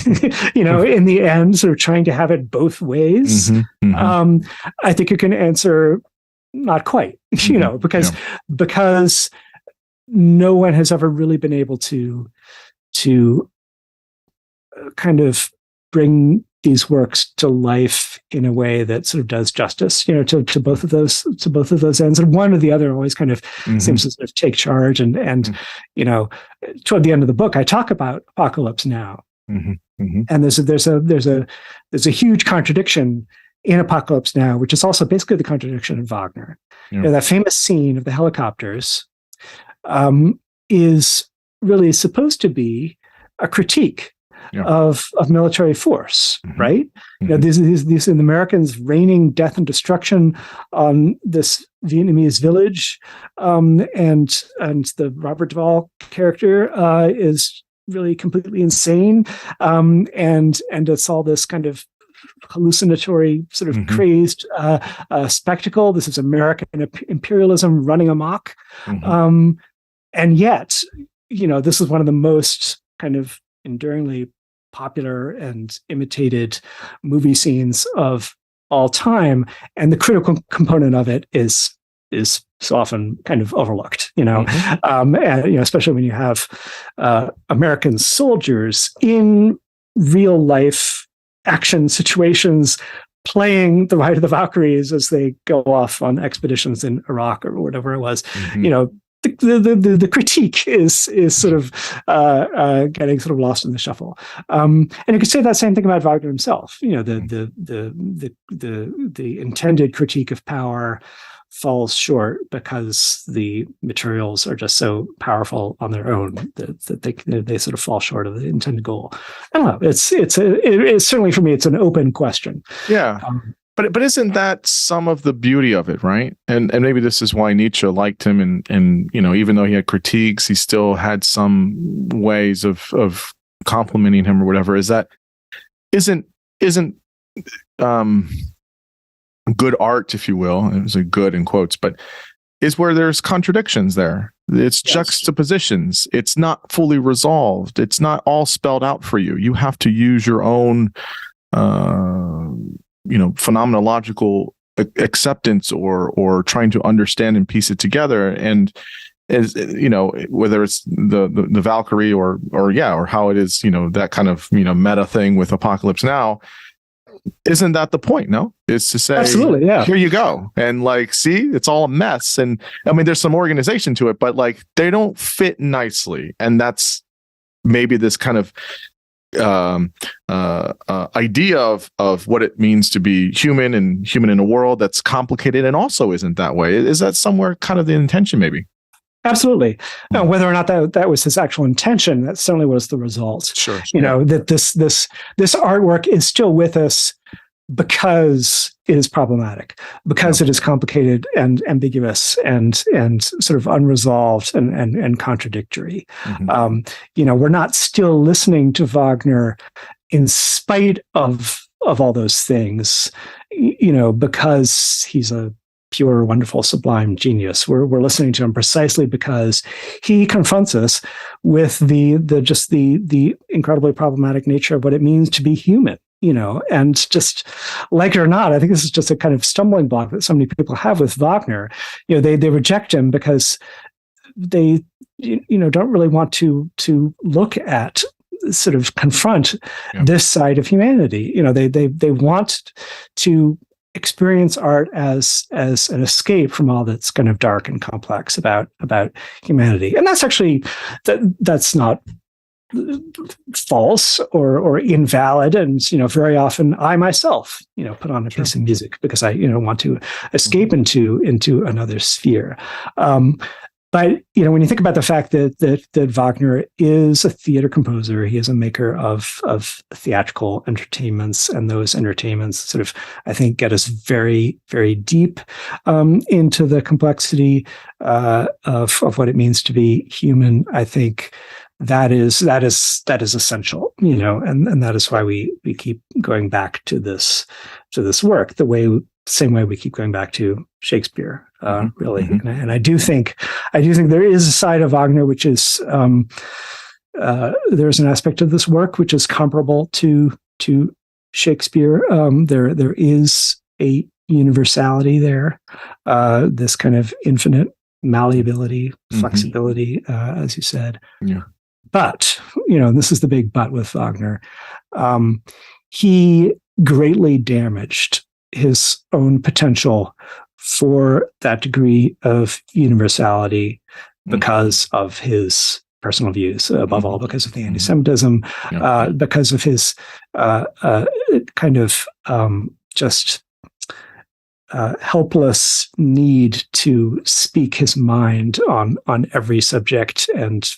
B: In the end, sort of trying to have it both ways. I think you can answer not quite, because no one has ever really been able to kind of bring these works to life in a way that sort of does justice, to both of those ends. And one or the other always kind of seems to sort of take charge. And toward the end of the book, I talk about Apocalypse Now. And there's a huge contradiction in Apocalypse Now, which is also basically the contradiction of Wagner. That famous scene of the helicopters is really supposed to be a critique of military force, right? These Americans raining death and destruction on this Vietnamese village, and the Robert Duvall character is really completely insane, and it's all this kind of hallucinatory, sort of crazed spectacle. This is American imperialism running amok, and yet, this is one of the most kind of enduringly popular and imitated movie scenes of all time, and the critical component of it is so often kind of overlooked, and especially when you have American soldiers in real life action situations playing the Ride of the Valkyries as they go off on expeditions in Iraq or whatever it was. The critique is sort of getting sort of lost in the shuffle, and you could say that same thing about Wagner himself. The intended critique of power falls short because the materials are just so powerful on their own that they sort of fall short of the intended goal. I don't know. It's certainly, for me, it's an open question.
A: Yeah. But isn't that some of the beauty of it, right? And maybe this is why Nietzsche liked him, and even though he had critiques, he still had some ways of complimenting him or whatever. Is that isn't good art, if you will? It was a good in quotes, but is where there's contradictions there. It's juxtapositions. It's not fully resolved. It's not all spelled out for you. You have to use your own phenomenological acceptance or trying to understand and piece it together. And as whether it's the Valkyrie or how it is, that kind of meta thing with Apocalypse Now, isn't that the point? No, it's to say,
B: absolutely, yeah,
A: here you go, and see, it's all a mess. And I mean, there's some organization to it, but they don't fit nicely, and that's maybe this kind of idea of what it means to be human in a world that's complicated and also isn't that way. Is that somewhere kind of the intention, maybe?
B: Absolutely. Now, whether or not that was his actual intention, that certainly was the result.
A: Sure.
B: That this artwork is still with us because it is problematic, because it is complicated and ambiguous and sort of unresolved and contradictory. We're not still listening to Wagner in spite of all those things, because he's a pure, wonderful, sublime genius. We're listening to him precisely because he confronts us with the incredibly problematic nature of what it means to be human. And just like it or not, I think this is just a kind of stumbling block that so many people have with Wagner. They reject him because they don't really want to look at, sort of confront this side of humanity. They want to experience art as an escape from all that's kind of dark and complex about humanity. And that's actually that's not false or invalid. And very often I myself put on a piece of music because I want to escape into another sphere. But when you think about the fact that Wagner is a theater composer, he is a maker of theatrical entertainments, and those entertainments sort of, I think, get us very, very deep into the complexity of what it means to be human. I think that is essential, and that is why we keep going back to this work, same way we keep going back to Shakespeare, really. And I do think there is a side of Wagner which is there's an aspect of this work which is comparable to Shakespeare. There is a universality there, this kind of infinite malleability, flexibility, as you said.
A: Yeah.
B: But, this is the big but with Wagner. He greatly damaged his own potential for that degree of universality because of his personal views, above all because of the anti-Semitism, because of his kind of just helpless need to speak his mind on every subject, and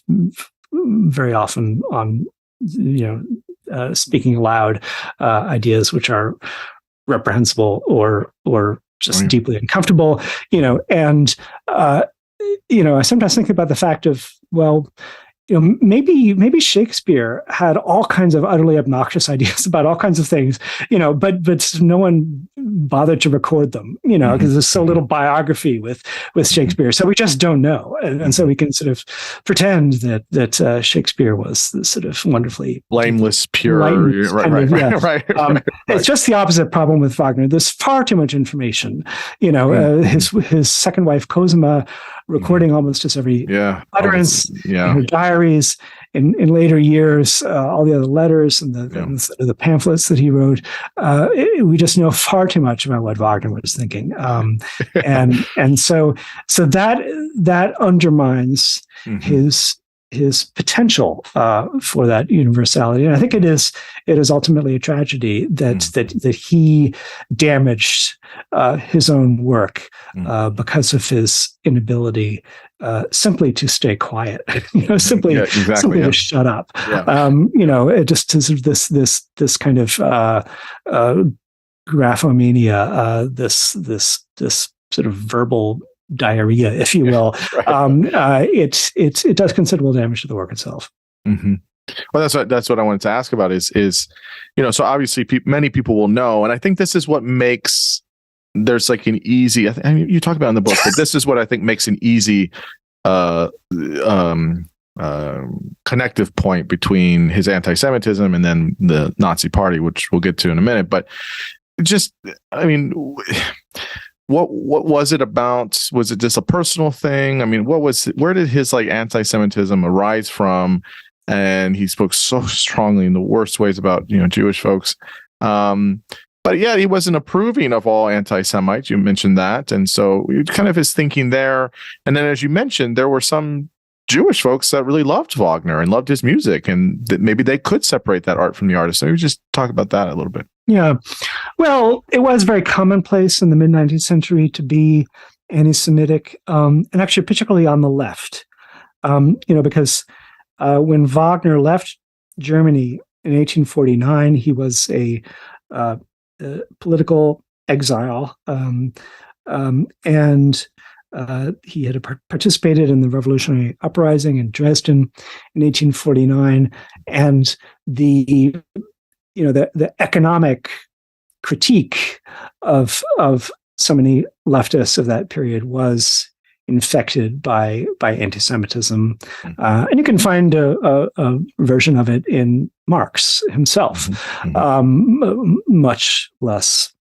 B: very often on speaking aloud ideas which are reprehensible or just deeply uncomfortable, and I sometimes think about the fact of, well, maybe Shakespeare had all kinds of utterly obnoxious ideas about all kinds of things, but no one bothered to record them, because there's so little biography with Shakespeare. So we just don't know. And so we can sort of pretend that Shakespeare was this sort of wonderfully
A: blameless, pure, right.
B: It's just the opposite problem with Wagner. There's far too much information. His second wife, Cosima, recording almost just every utterance in her diaries. In later years, all the other letters and the pamphlets that he wrote, we just know far too much about what Wagner was thinking, and so that undermines his potential for that universality. And I think it is ultimately a tragedy that he damaged his own work because of his inability simply to stay quiet, simply to shut up. It just is this kind of graphomania, this sort of verbal diarrhea, if you will. It does considerable damage to the work itself.
A: Well, that's what I wanted to ask about is so obviously many people will know, and I think this is what makes there's like an easy. I mean, you talk about in the book, but this is what I think makes an easy connective point between his anti-Semitism and then the Nazi Party, which we'll get to in a minute. But just, I mean, what was it about? Was it just a personal thing? I mean, where did his like anti-Semitism arise from? And he spoke so strongly in the worst ways about Jewish folks. But yeah, he wasn't approving of all anti-Semites. You mentioned that. And so kind of his thinking there. And then, as you mentioned, there were some Jewish folks that really loved Wagner and loved his music, and that maybe they could separate that art from the artist. So maybe just talk about that a little bit.
B: Yeah. Well, it was very commonplace in the mid-19th century to be anti-Semitic, and actually particularly on the left, because when Wagner left Germany in 1849, he was a political exile, and he had participated in the revolutionary uprising in Dresden in 1849, and the economic critique of so many leftists of that period was infected by anti-Semitism, and you can find a version of it in Marx himself, much less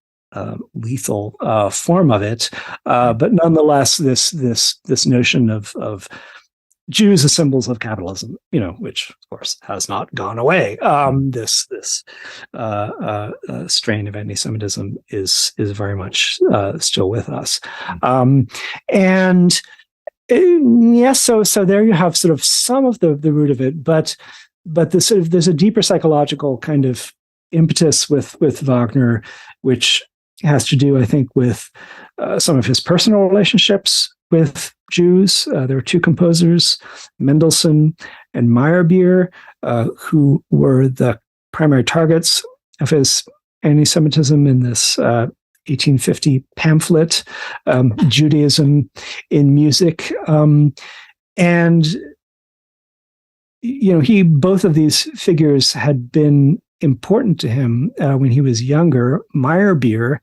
B: lethal form of it, but nonetheless, this notion of Jews as symbols of capitalism, which of course has not gone away. This strain of anti-Semitism is very much still with us, and yes, so there you have sort of some of the root of it, but there's a deeper psychological kind of impetus with Wagner, which has to do, I think, with some of his personal relationships with Jews. There were two composers, Mendelssohn and Meyerbeer, who were the primary targets of his anti-Semitism in this 1850 pamphlet, Judaism in Music. And both of these figures had been important to him when he was younger. Meyerbeer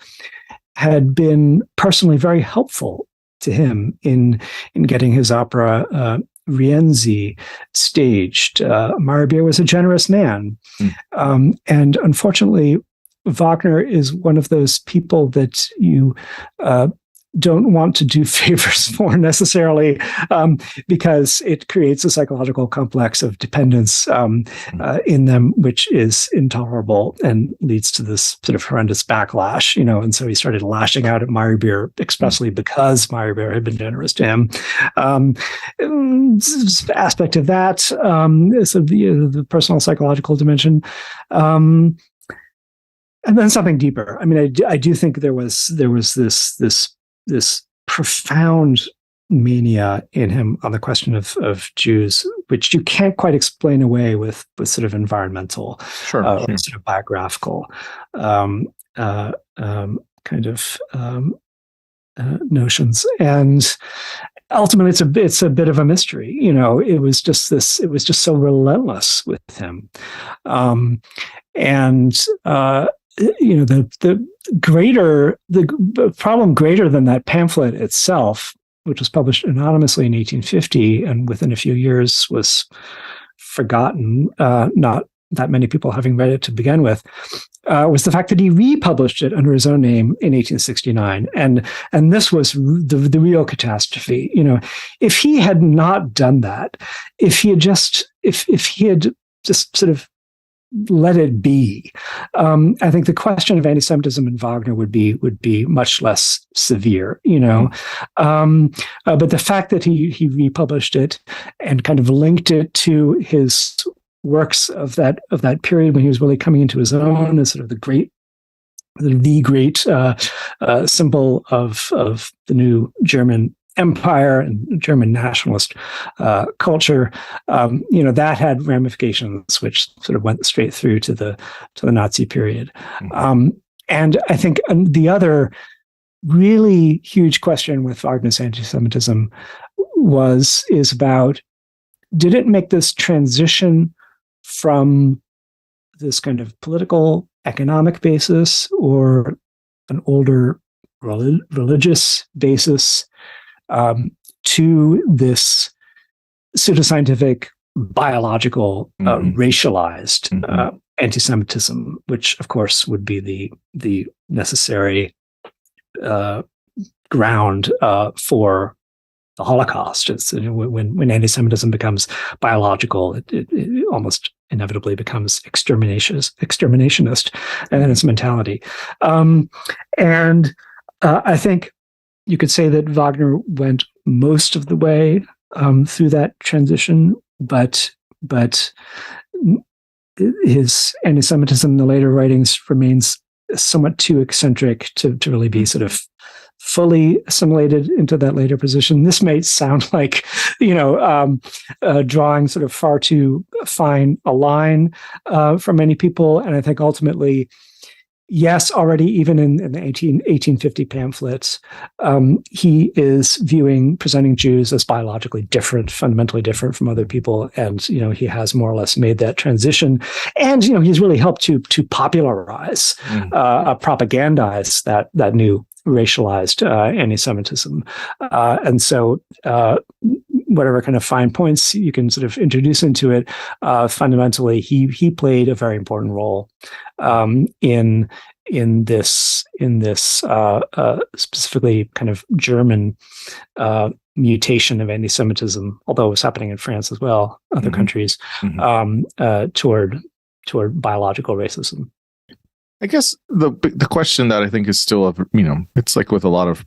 B: had been personally very helpful to him in getting his opera Rienzi staged. Meyerbeer was a generous man, and unfortunately, Wagner is one of those people that you don't want to do favors for necessarily, because it creates a psychological complex of dependence in them, which is intolerable and leads to this sort of horrendous backlash, And so he started lashing out at Meyerbeer expressly because Meyerbeer had been generous to him. Aspect of that, so the personal psychological dimension. And then something deeper. I mean, I do think there was this profound mania in him on the question of Jews, which you can't quite explain away with sort of environmental, sort of biographical notions. And ultimately, it's a bit of a mystery. It was just so relentless with him, the problem greater than that pamphlet itself, which was published anonymously in 1850 and within a few years was forgotten, not that many people having read it to begin with, was the fact that he republished it under his own name in 1869. And this was the real catastrophe. If he had not done that, if he had just sort of let it be, I think the question of anti-Semitism in Wagner would be much less severe, but the fact that he republished it and kind of linked it to his works of that period when he was really coming into his own as sort of the great symbol of the new German empire and German nationalist culture, that had ramifications which sort of went straight through to the Nazi period. And I think the other really huge question with Wagner's anti-Semitism is about, did it make this transition from this kind of political, economic basis or an older religious basis to this pseudoscientific, biological, racialized anti-Semitism, which of course would be the necessary ground for the Holocaust. It's when anti-Semitism becomes biological, it almost inevitably becomes exterminationist in its mentality. I think you could say that Wagner went most of the way through that transition, but his anti-Semitism in the later writings remains somewhat too eccentric to really be sort of fully assimilated into that later position. This may sound like, drawing sort of far too fine a line for many people. And I think ultimately, yes, already even in the 1850 pamphlets, he is presenting Jews as biologically different, fundamentally different from other people. And, he has more or less made that transition. And, he's really helped to popularize, propagandize that new racialized anti-Semitism. And so whatever kind of fine points you can sort of introduce into it, fundamentally, he played a very important role in this specifically kind of German mutation of anti-Semitism, although it was happening in France as well, other countries, toward biological racism.
A: I guess the question that I think is still, it's like with a lot of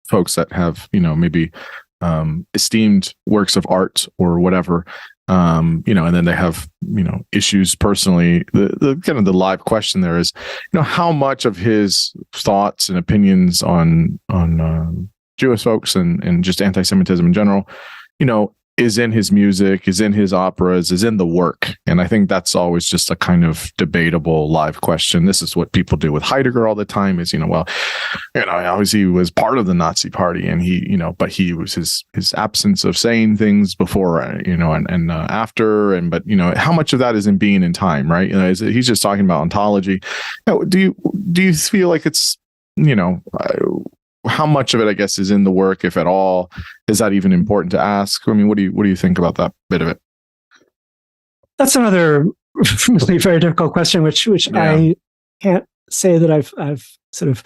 A: folks that have, maybe esteemed works of art or whatever, and then they have, issues personally. The kind of the live question there is, how much of his thoughts and opinions on Jewish folks and just anti-Semitism in general, is in his music, is in his operas, is in the work. And I think that's always just a kind of debatable live question. This is what people do with Heidegger all the time is, obviously he was part of the Nazi party and he, but he was his absence of saying things before, and after, but how much of that is in being in time, right? He's just talking about ontology. Do you feel like it's, how much of it, I guess, is in the work, if at all? Is that even important to ask? I mean, what do you think about that bit of it?
B: That's another really very difficult question, which I can't say that I've sort of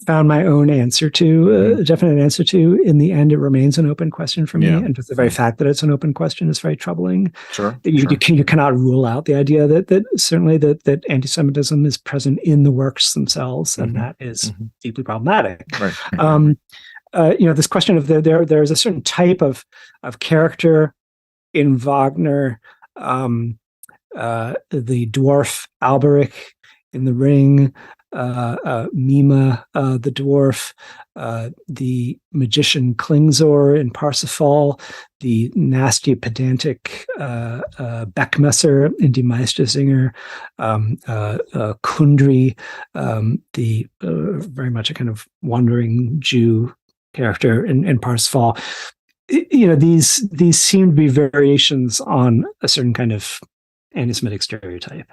B: found my own answer to, a definite answer to. In the end, it remains an open question for me.
A: Yeah.
B: And just the very fact that it's an open question is very troubling.
A: Sure.
B: You cannot rule out the idea that certainly that anti-Semitism is present in the works themselves, and that is deeply problematic.
A: Right.
B: This question of there's a certain type of character in Wagner, the dwarf Alberic in The Ring, Mima, the dwarf, the magician Klingsor in Parsifal, the nasty, pedantic Beckmesser in Die Meistersinger, Kundry, the very much a kind of wandering Jew character in Parsifal. These seem to be variations on a certain kind of anti-Semitic stereotype.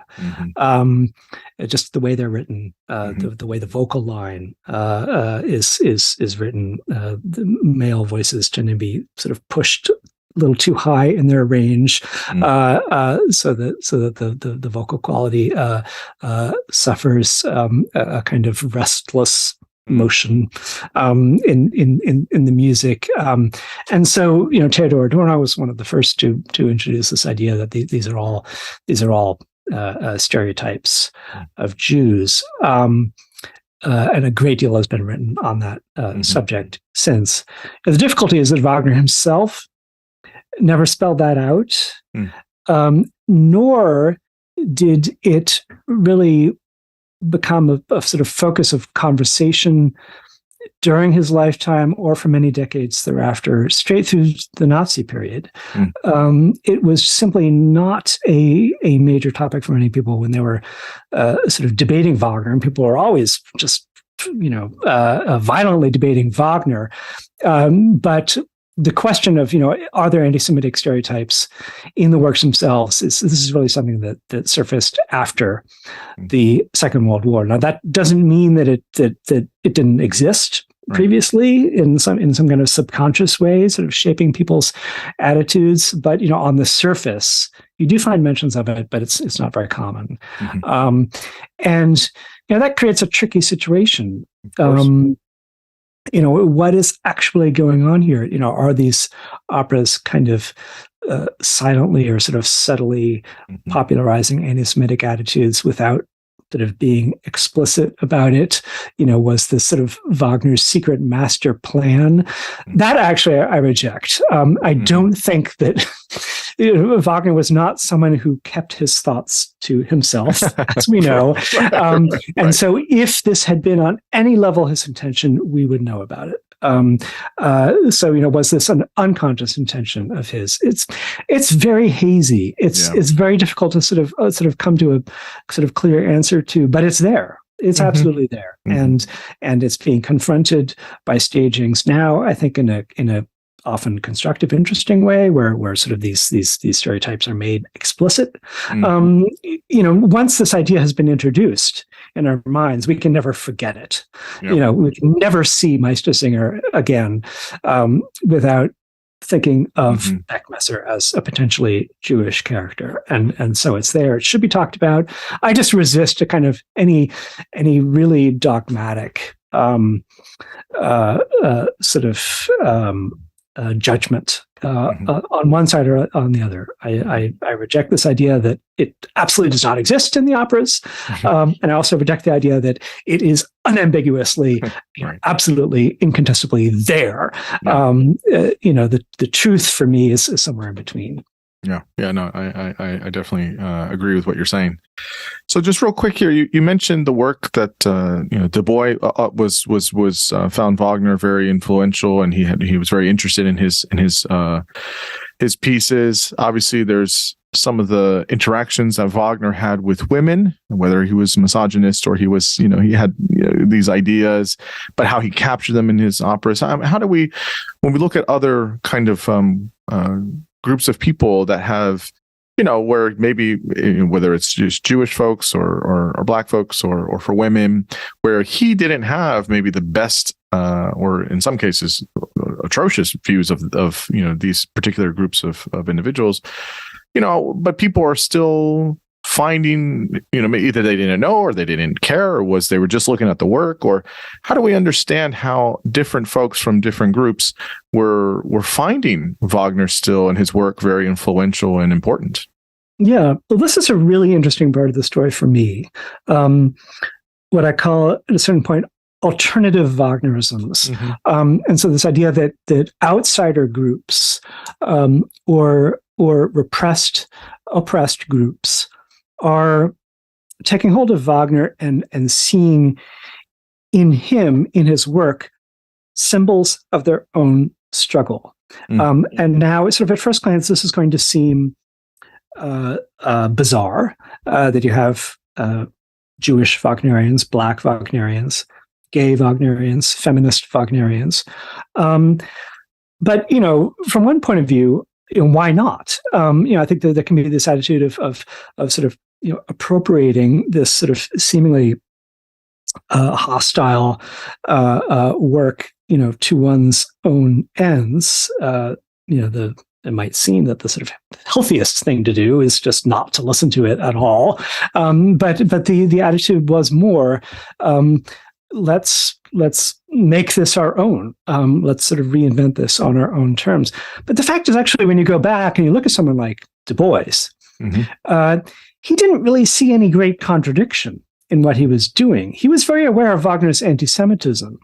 B: Just the way they're written, the way the vocal line is written, the male voices tend to be sort of pushed a little too high in their range, so that the vocal quality suffers a kind of restless motion in the music, and so Theodor Adorno was one of the first to introduce this idea that these are all stereotypes of Jews, and a great deal has been written on that subject since. The difficulty is that Wagner himself never spelled that out, nor did it really become a sort of focus of conversation during his lifetime or for many decades thereafter, straight through the Nazi period. It was simply not a major topic for many people when they were sort of debating Wagner, and people were always just violently debating Wagner. But the question of, are there anti-Semitic stereotypes in the works themselves? This is really something that surfaced after the Second World War. Now, that doesn't mean that it didn't exist previously in some kind of subconscious way, sort of shaping people's attitudes. But on the surface, you do find mentions of it, but it's not very common. And that creates a tricky situation. What is actually going on here? Are these operas kind of silently or sort of subtly popularizing anti-Semitic attitudes without sort of being explicit about it? Was this sort of Wagner's secret master plan? That actually I reject. I don't think that Wagner was not someone who kept his thoughts to himself, as we know. And so if this had been on any level his intention, we would know about it. Was this an unconscious intention of his? It's very hazy. It's very difficult to sort of come to a sort of clear answer to, but it's there. It's absolutely there, and it's being confronted by stagings now, I think, in a often constructive, interesting way, where sort of these stereotypes are made explicit. Once this idea has been introduced in our minds, we can never forget it. We can never see Meistersinger again without thinking of Beckmesser as a potentially Jewish character, and so it's there. It should be talked about. I just resist a kind of any really dogmatic sort of judgment on one side or on the other. I reject this idea that it absolutely does not exist in the operas, and I also reject the idea that it is unambiguously, absolutely, incontestably there. The truth for me is somewhere in between.
A: I definitely agree with what you're saying. So just real quick here, you mentioned the work that Du Bois was found Wagner very influential, and he was very interested in his pieces. Obviously, there's some of the interactions that Wagner had with women, whether he was misogynist or he was, he had these ideas, but how he captured them in his operas. How do we, when we look at other kind of groups of people that have, where maybe whether it's just Jewish folks or Black folks or for women, where he didn't have maybe the best or in some cases atrocious views of these particular groups of individuals, but people are still finding, either they didn't know or they didn't care, or was they were just looking at the work? Or how do we understand how different folks from different groups were finding Wagner still and his work very influential and important?
B: Yeah, well, this is a really interesting part of the story for me. What I call, at a certain point, alternative Wagnerisms. And so this idea that outsider groups or oppressed groups are taking hold of Wagner and seeing in him, in his work, symbols of their own struggle. And now, sort of at first glance, this is going to seem bizarre that you have Jewish Wagnerians, Black Wagnerians, gay Wagnerians, feminist Wagnerians. But, from one point of view, why not? I think that there can be this attitude of sort of, appropriating this sort of seemingly hostile work, to one's own ends. It might seem that the sort of healthiest thing to do is just not to listen to it at all. But the attitude was more, let's make this our own. Let's sort of reinvent this on our own terms. But the fact is, actually, when you go back and you look at someone like Du Bois, he didn't really see any great contradiction in what he was doing. He was very aware of Wagner's anti-Semitism.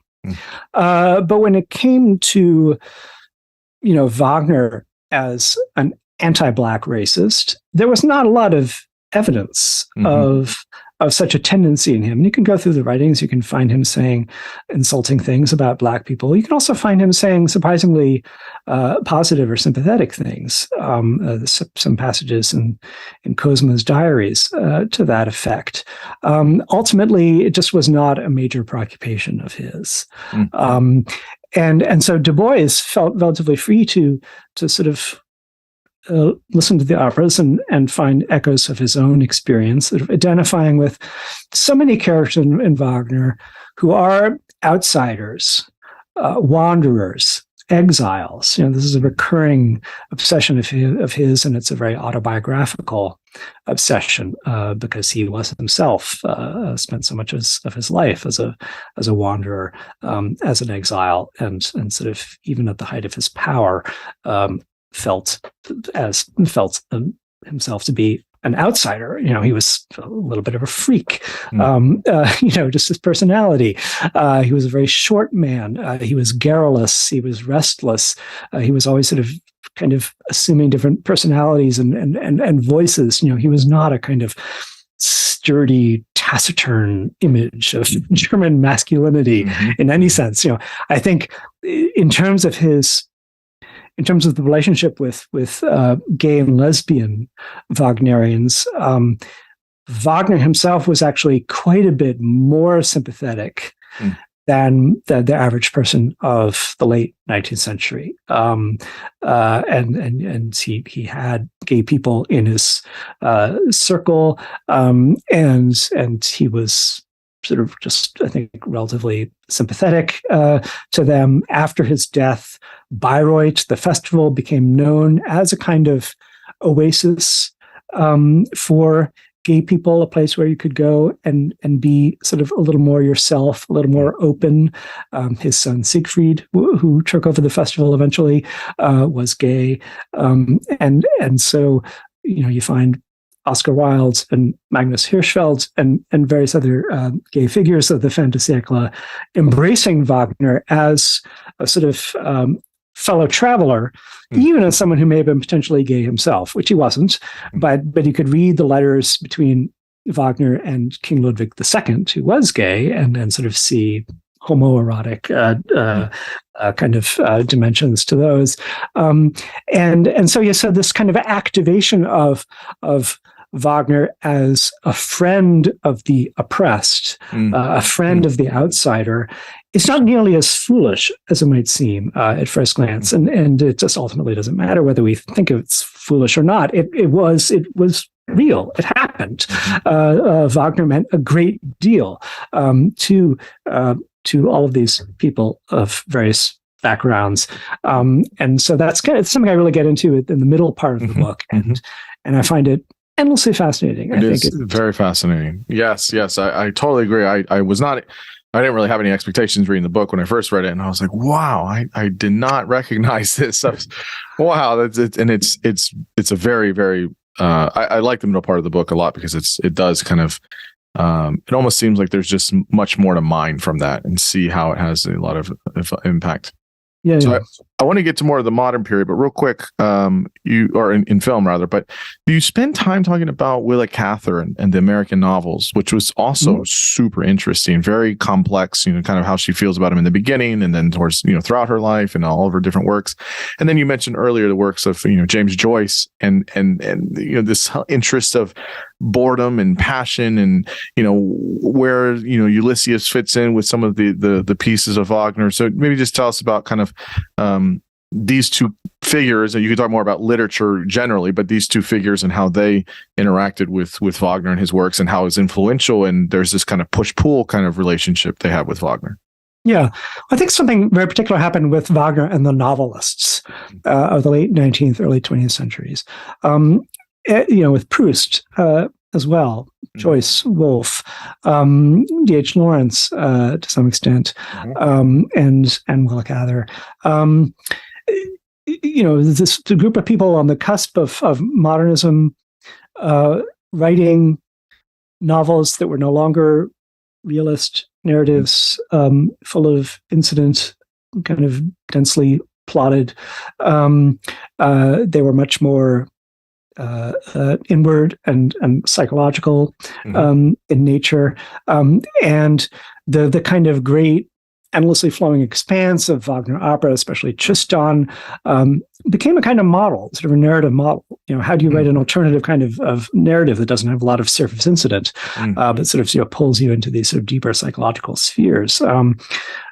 B: But when it came to, Wagner as an anti-Black racist, there was not a lot of evidence of such a tendency in him. And you can go through the writings, you can find him saying insulting things about Black people. You can also find him saying surprisingly positive or sympathetic things. Some passages in Cosma's diaries to that effect. Ultimately, it just was not a major preoccupation of his. And so Du Bois felt relatively free to sort of listen to the operas and find echoes of his own experience, sort of identifying with so many characters in Wagner who are outsiders, wanderers, exiles. This is a recurring obsession of his, and it's a very autobiographical obsession because he was himself spent so much of his life as a wanderer, as an exile, and sort of even at the height of his power, felt himself to be an outsider. He was a little bit of a freak. Just his personality. He was a very short man. He was garrulous. He was restless. He was always sort of kind of assuming different personalities and voices. He was not a kind of sturdy, taciturn image of German masculinity in any sense. I think in terms of the relationship with gay and lesbian Wagnerians, Wagner himself was actually quite a bit more sympathetic than the average person of the late 19th century. And he had gay people in his circle, and he was sort of just, I think, relatively sympathetic to them. After his death, Bayreuth, the festival, became known as a kind of oasis for gay people, a place where you could go and be sort of a little more yourself, a little more open. His son Siegfried, who took over the festival eventually, was gay. And so, you find Oscar Wilde and Magnus Hirschfeld and various other gay figures of the fin de siècle embracing Wagner as a sort of fellow traveler, even as someone who may have been potentially gay himself, which he wasn't. But you could read the letters between Wagner and King Ludwig II, who was gay, and then sort of see homoerotic kind of dimensions to those. And so you said this kind of activation of Wagner as a friend of the oppressed, a friend of the outsider, is not nearly as foolish as it might seem at first glance. And it just ultimately doesn't matter whether we think it's foolish or not. It was real. It happened. Wagner meant a great deal to all of these people of various backgrounds. And so it's something I really get into in the middle part of the book. And I find it endlessly fascinating.
A: It is very fascinating. Yes, I totally agree. I was not. I didn't really have any expectations reading the book when I first read it, and I was like, "Wow, I did not recognize this." Wow, it's a very, very. I like the middle part of the book a lot because it does kind of. It almost seems like there's just much more to mine from that and see how it has a lot of impact.
B: Yeah.
A: So I want to get to more of the modern period, but real quick, you or in film rather, but do you spend time talking about Willa Cather and the American novels, which was also super interesting, very complex, kind of how she feels about him in the beginning and then towards, throughout her life and all of her different works. And then you mentioned earlier the works of, James Joyce and this interest of boredom and passion and, where, Ulysses fits in with some of the pieces of Wagner. So maybe just tell us about kind of, these two figures, and you can talk more about literature generally, but these two figures and how they interacted with Wagner and his works and how it's influential. And there's this kind of push-pull kind of relationship they have with Wagner.
B: Yeah, I think something very particular happened with Wagner and the novelists of the late 19th, early 20th centuries. With Proust as well, Joyce, Woolf, D.H. Lawrence to some extent, and Willa Cather. This group of people on the cusp of modernism, writing novels that were no longer realist narratives, full of incident, kind of densely plotted. They were much more inward and psychological in nature, and the kind of great endlessly flowing expanse of Wagner opera, especially Tristan, became a kind of model, sort of a narrative model. How do you write an alternative kind of narrative that doesn't have a lot of surface incident, but sort of pulls you into these sort of deeper psychological spheres?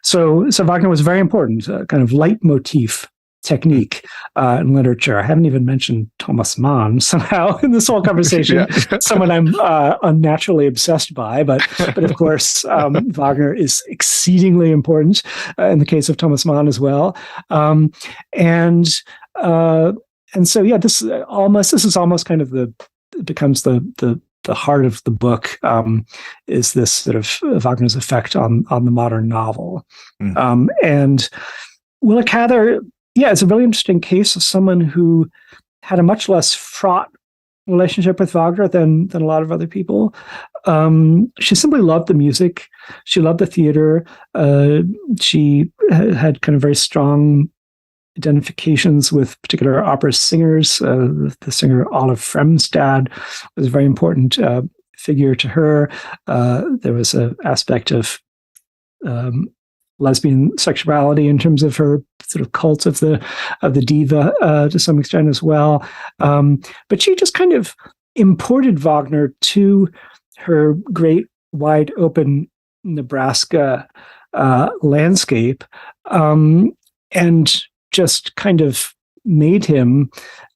B: So Wagner was very important, kind of leitmotif technique in literature. I haven't even mentioned Thomas Mann somehow in this whole conversation. Someone I'm unnaturally obsessed by, but of course Wagner is exceedingly important in the case of Thomas Mann as well. And so this is almost kind of becomes the heart of the book, is this sort of Wagner's effect on the modern novel. And Willa Cather, it's a really interesting case of someone who had a much less fraught relationship with Wagner than a lot of other people. She simply loved the music. She loved the theater. She had kind of very strong identifications with particular opera singers. The singer Olive Fremstad was a very important figure to her. There was an aspect of lesbian sexuality in terms of her sort of cult of the diva to some extent as well. But she just kind of imported Wagner to her great wide open Nebraska landscape, and just kind of made him,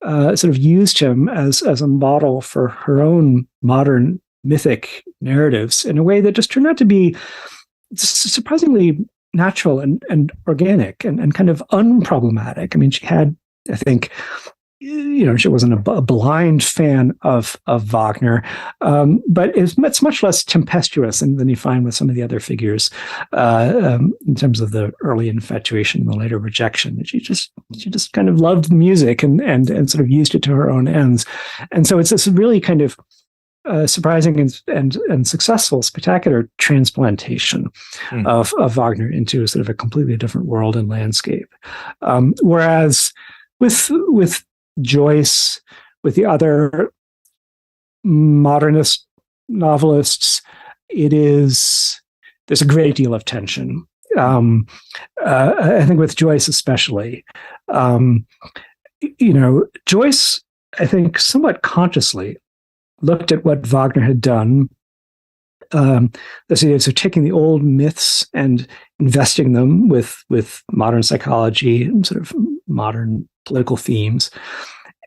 B: sort of used him as a model for her own modern mythic narratives in a way that just turned out to be surprisingly natural and organic and kind of unproblematic. I mean, she had, I think, she wasn't a blind fan of Wagner, but it's much less tempestuous than you find with some of the other figures in terms of the early infatuation and the later rejection. She just kind of loved the music and sort of used it to her own ends. And so it's this really kind of surprising and successful, spectacular transplantation of Wagner into sort of a completely different world and landscape. Whereas with Joyce, with the other modernist novelists, there's a great deal of tension. I think with Joyce especially, Joyce, I think, somewhat consciously looked at what Wagner had done. So taking the old myths and investing them with modern psychology and sort of modern political themes.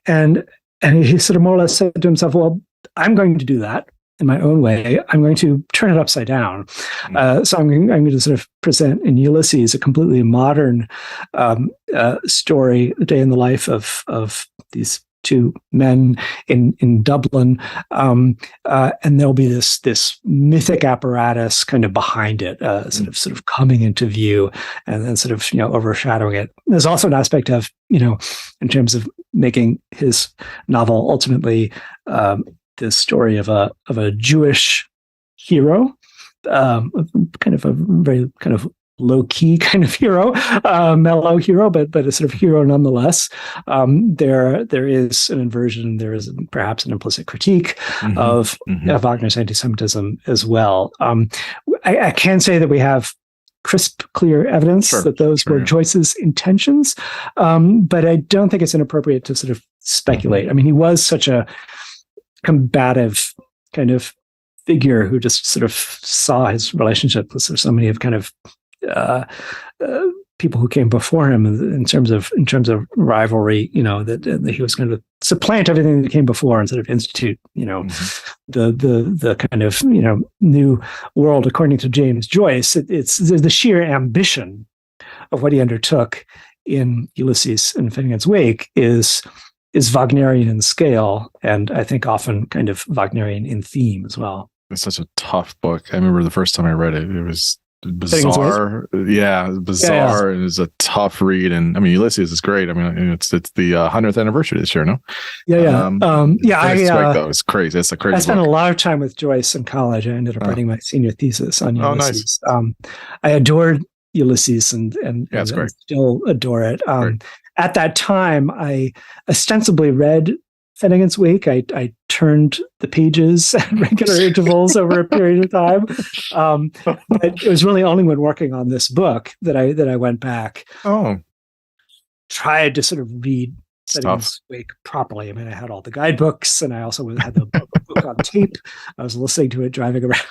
B: And he sort of more or less said to himself, well, I'm going to do that in my own way. I'm going to turn it upside down. So I'm going to sort of present in Ulysses a completely modern story, a day in the life of these two men in Dublin, and there'll be this mythic apparatus kind of behind it, sort of coming into view and then sort of overshadowing it. There's also an aspect of in terms of making his novel ultimately the story of a Jewish hero, kind of a very kind of low-key kind of hero, mellow hero, but a sort of hero nonetheless. There is an inversion. There is perhaps an implicit critique of Wagner's anti-Semitism as well. I can say that we have crisp, clear evidence that those were Joyce's intentions, but I don't think it's inappropriate to sort of speculate. I mean, he was such a combative kind of figure who just sort of saw his relationship with so many of kind of people who came before him in terms of rivalry, that he was going to supplant everything that came before and sort of institute, the kind of new world according to James Joyce. It's the sheer ambition of what he undertook in Ulysses and Finnegans Wake is Wagnerian in scale, and I think often kind of Wagnerian in theme as well.
A: It's such a tough book. I remember the first time I read it, it was bizarre. Bizarre. And it's a tough read. And I mean, Ulysses is great. I mean, it's the 100th anniversary this year, no? It's crazy. It's a crazy.
B: I spent a lot of time with Joyce in college. I ended up writing my senior thesis on Ulysses.
A: Nice.
B: I adored Ulysses and
A: it's great.
B: Still adore it. At that time, I ostensibly read Finnegans Wake. I turned the pages at regular intervals over a period of time. But it was really only when working on this book that I went back. Tried to sort of read Finnegans Wake properly. I mean, I had all the guidebooks, and I also had the book on tape. I was listening to it driving around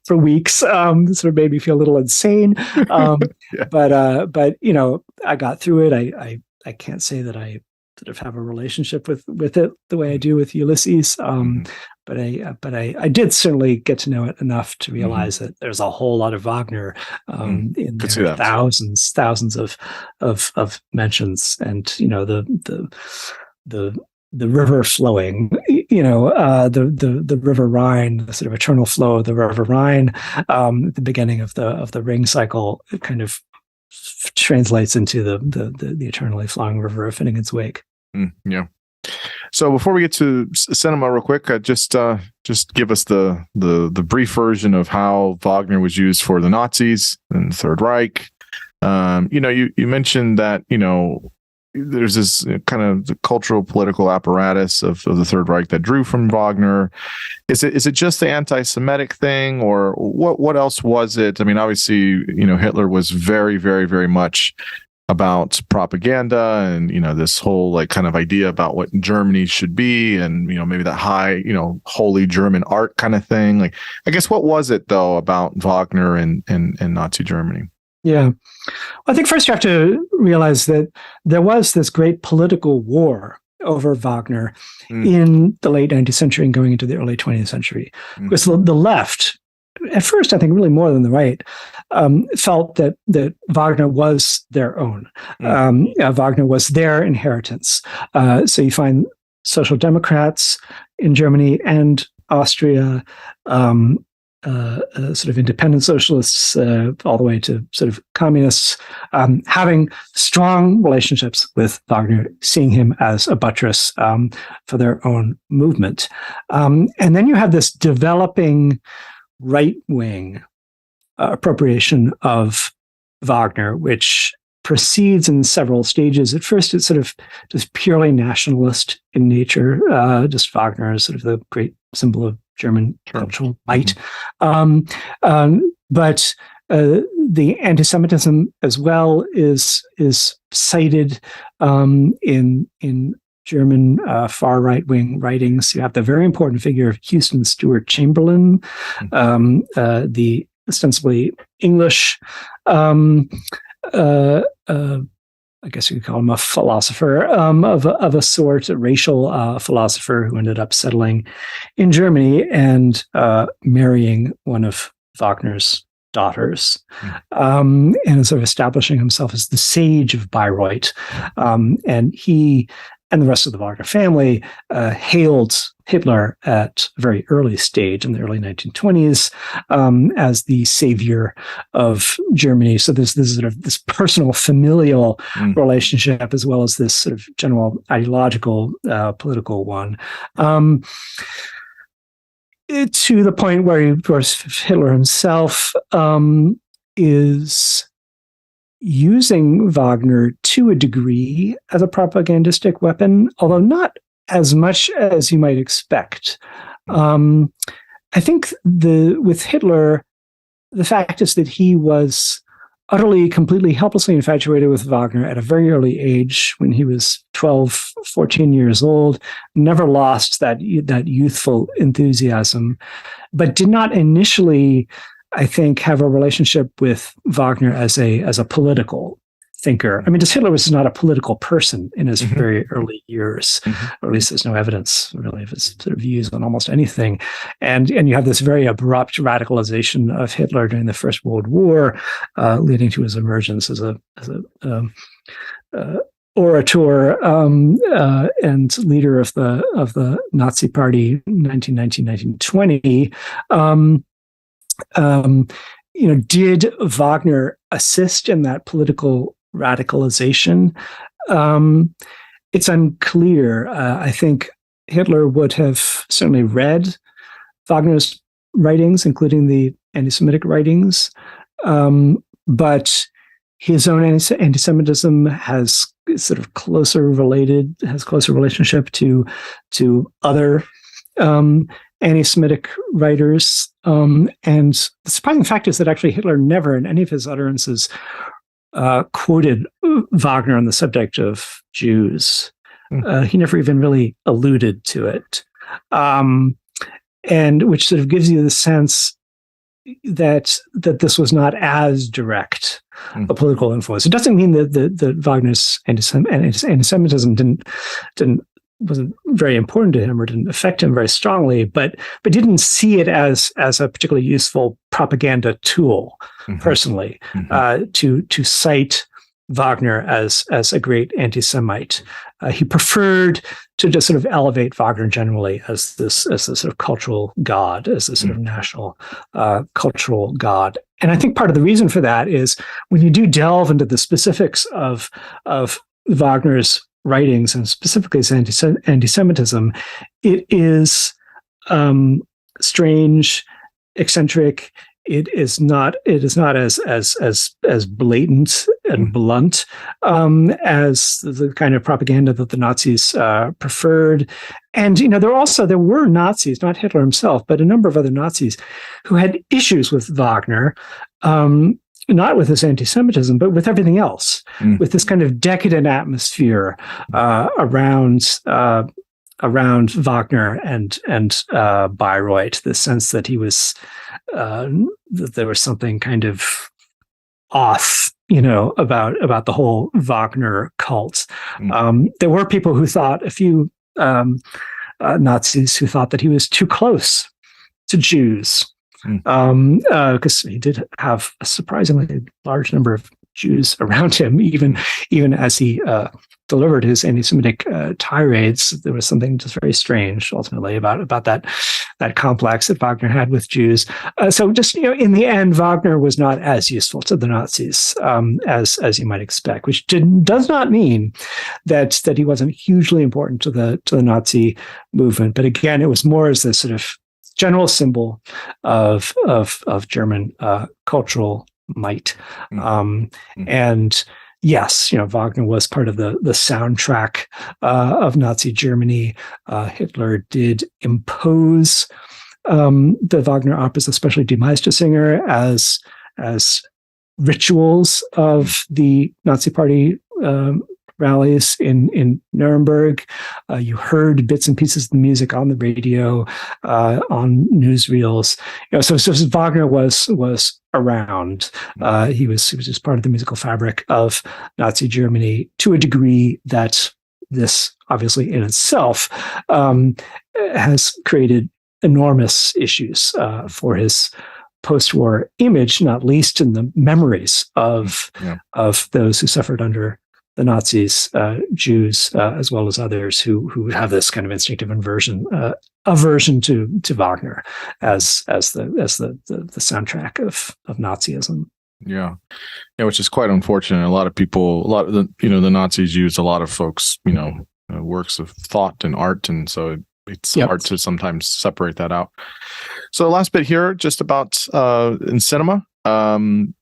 B: for weeks. Sort of made me feel a little insane. But I got through it. I can't say that I sort of have a relationship with it the way I do with Ulysses. But I did certainly get to know it enough to realize that there's a whole lot of Wagner in there, thousands of mentions, and the river flowing, the river Rhine, the sort of eternal flow of the river Rhine, at the beginning of the ring cycle, it kind of translates into the eternally flowing river of Finnegans Wake.
A: So before we get to cinema, real quick, just give us the brief version of how Wagner was used for the Nazis and the Third Reich. You mentioned that there's this kind of the cultural political apparatus of the Third Reich that drew from Wagner. Is it just the anti-Semitic thing, or what else was it? I mean, obviously, Hitler was very, very, very much about propaganda and, this whole like kind of idea about what Germany should be, and, maybe that high, holy German art kind of thing. Like, I guess, what was it though about Wagner and Nazi Germany?
B: Yeah. Well, I think first you have to realize that there was this great political war over Wagner in the late 19th century and going into the early 20th century. Because the left, at first, I think really more than the right, felt that Wagner was their own. Wagner was their inheritance. So you find social democrats in Germany and Austria, sort of independent socialists, all the way to sort of communists, having strong relationships with Wagner, seeing him as a buttress for their own movement. And then you have this developing right-wing appropriation of Wagner, which proceeds in several stages. At first, it's sort of just purely nationalist in nature. Just Wagner is sort of the great symbol of German cultural might. But the anti-Semitism as well is cited in German far right-wing writings. You have the very important figure of Houston Stewart Chamberlain, the ostensibly English, I guess you could call him a philosopher of a sort, a racial philosopher who ended up settling in Germany and marrying one of Wagner's daughters, and sort of establishing himself as the sage of Bayreuth. And he and the rest of the Wagner family hailed Hitler at a very early stage in the early 1920s as the savior of Germany. So there's this sort of this personal, familial relationship, as well as this sort of general ideological, political one. To the point where, of course, Hitler himself is using Wagner to a degree as a propagandistic weapon, although not as much as you might expect. I think with Hitler, the fact is that he was utterly, completely, helplessly infatuated with Wagner at a very early age, when he was 12, 14 years old, never lost that youthful enthusiasm, but did not initially, I think, have a relationship with Wagner as a political thinker. I mean, Hitler was not a political person in his very early years, or at least there's no evidence really of his sort of views on almost anything. And you have this very abrupt radicalization of Hitler during the First World War, leading to his emergence as a orator and leader of the Nazi Party, 1919-1920. Did Wagner assist in that political radicalization? It's unclear. I think Hitler would have certainly read Wagner's writings, including the anti-Semitic writings, but his own anti-Semitism has closer relationship to other anti-Semitic writers. And the surprising fact is that actually Hitler never, in any of his utterances, quoted Wagner on the subject of Jews. He never even really alluded to it. And which sort of gives you the sense that this was not as direct a political influence. It doesn't mean that Wagner's anti-Semitism wasn't very important to him or didn't affect him very strongly, but didn't see it as a particularly useful propaganda tool, personally, to cite Wagner as a great anti-Semite. He preferred to just sort of elevate Wagner generally as this sort of cultural god, as this sort of national cultural god. And I think part of the reason for that is when you do delve into the specifics of Wagner's writings, and specifically his anti-Semitism, it is strange, eccentric. It is not as blatant and blunt as the kind of propaganda that the Nazis preferred. And there were Nazis, not Hitler himself, but a number of other Nazis who had issues with Wagner. Not with his anti-Semitism, but with everything else, with this kind of decadent atmosphere around Wagner and Bayreuth. The sense that he was that there was something kind of off, about the whole Wagner cult. There were people who thought, a few Nazis who thought that he was too close to Jews. Because he did have a surprisingly large number of Jews around him, even as he delivered his anti-Semitic tirades. There was something just very strange, ultimately, about that complex that Wagner had with Jews. So, just in the end, Wagner was not as useful to the Nazis as you might expect, which does not mean that he wasn't hugely important to the Nazi movement. But again, it was more as this sort of general symbol of German cultural might. And yes, Wagner was part of the soundtrack of Nazi Germany. Hitler did impose the Wagner operas, especially Die Meistersinger, as rituals of the Nazi Party rallies in Nuremberg. You heard bits and pieces of the music on the radio, on newsreels. So Wagner was around. He was just part of the musical fabric of Nazi Germany to a degree that this, obviously in itself, has created enormous issues for his post-war image, not least in the memories of those who suffered under Nazis, Jews, as well as others who have this kind of instinctive aversion to Wagner as the soundtrack of Nazism.
A: Yeah. Yeah, which is quite unfortunate. A lot of the Nazis used a lot of folks, works of thought and art, and so it's hard to sometimes separate that out. So the last bit here, just about in cinema.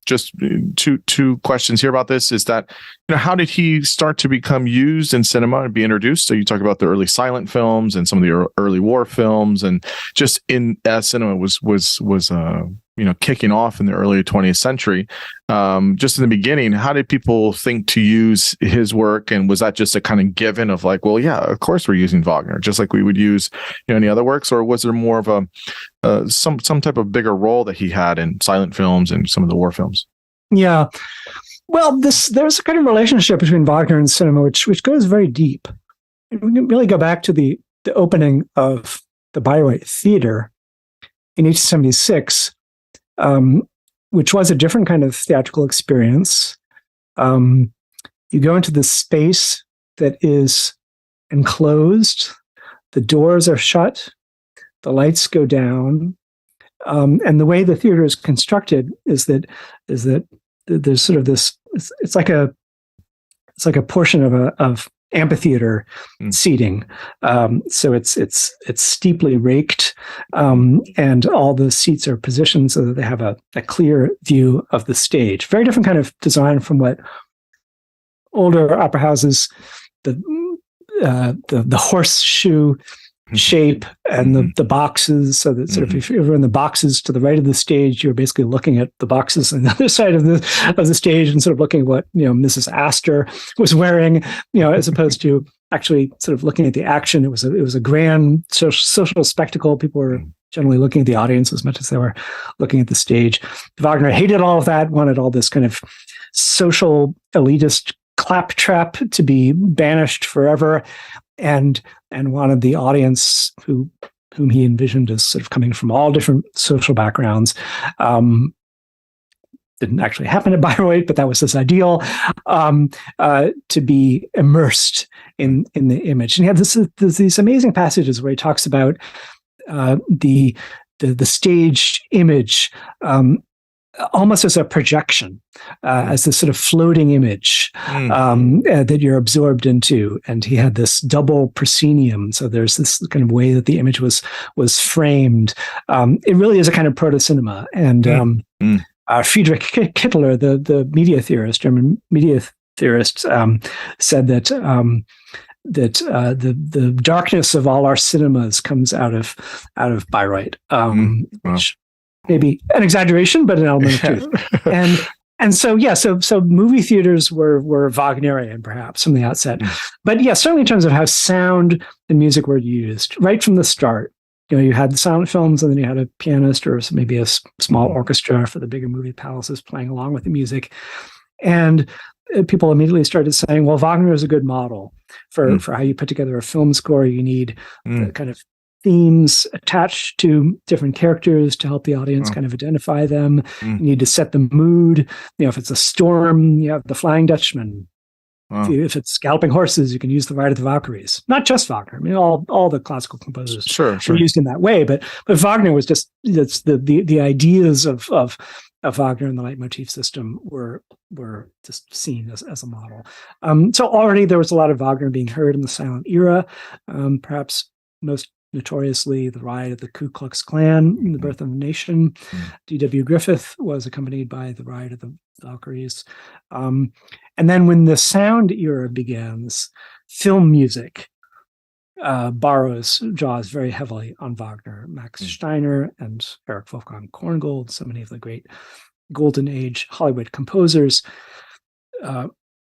A: Just two questions here about this is that, how did he start to become used in cinema and be introduced? So you talk about the early silent films and some of the early war films, and just as cinema was kicking off in the early 20th century. Just in the beginning, how did people think to use his work? And was that just a kind of given of like, well, yeah, of course we're using Wagner, just like we would use any other works? Or was there more of a some type of bigger role that he had in silent films and some of the war films?
B: Yeah. Well, there's a kind of relationship between Wagner and cinema, which goes very deep. We can really go back to the opening of the Bayreuth Theater in 1876, which was a different kind of theatrical experience. You go into this space that is enclosed, the doors are shut, the lights go down, and the way the theater is constructed is that there's sort of this. It's like a portion of amphitheater seating. So it's steeply raked, and all the seats are positioned so that they have a clear view of the stage. Very different kind of design from what older opera houses, the horseshoe shape and the boxes, so that sort of if you're in the boxes to the right of the stage, you're basically looking at the boxes on the other side of the stage and sort of looking at what Mrs. Astor was wearing, as opposed to actually sort of looking at the action. It was a grand social spectacle. People were generally looking at the audience as much as they were looking at the stage. Wagner hated all of that, wanted all this kind of social elitist claptrap to be banished forever, and wanted the audience whom he envisioned as sort of coming from all different social backgrounds. Didn't actually happen at Bayreuth, but that was his ideal, to be immersed in the image. And he had these amazing passages where he talks about the staged image almost as a projection, as this sort of floating image that you're absorbed into. And he had this double proscenium. So there's this kind of way that the image was framed. It really is a kind of proto-cinema. And Friedrich Kittler, the media theorist, German media theorist, said that the darkness of all our cinemas comes out of Bayreuth, which maybe an exaggeration, but an element of truth. And so movie theaters were Wagnerian, perhaps, from the outset. But yeah, certainly in terms of how sound and music were used right from the start. You had the silent films, and then you had a pianist or maybe a small orchestra for the bigger movie palaces playing along with the music. And people immediately started saying, well, Wagner is a good model for how you put together a film score. You need the kind of themes attached to different characters to help the audience kind of identify them. You need to set the mood. If it's a storm, you have the Flying Dutchman. If it's galloping horses, you can use the Ride of the Valkyries. Not just Wagner. I mean, all the classical composers were used in that way. But Wagner was just the ideas of Wagner and the leitmotif system were just seen as a model. So already there was a lot of Wagner being heard in the silent era. Perhaps most notoriously, the Ride of the Ku Klux Klan, The Birth of the Nation. D.W. Griffith was accompanied by the Ride of the Valkyries. And then when the sound era begins, film music draws very heavily on Wagner. Max Steiner and Erich Wolfgang Korngold, so many of the great Golden Age Hollywood composers,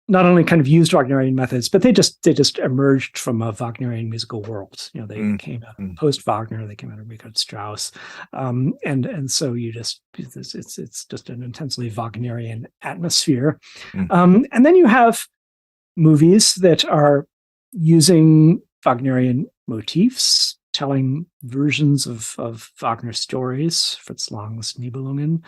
B: not only kind of used Wagnerian methods, but they just emerged from a Wagnerian musical world. They came out of post-Wagner, they came out of Richard Strauss, and so it's just an intensely Wagnerian atmosphere. And then you have movies that are using Wagnerian motifs, telling versions of Wagner stories, Fritz Lang's Nibelungen.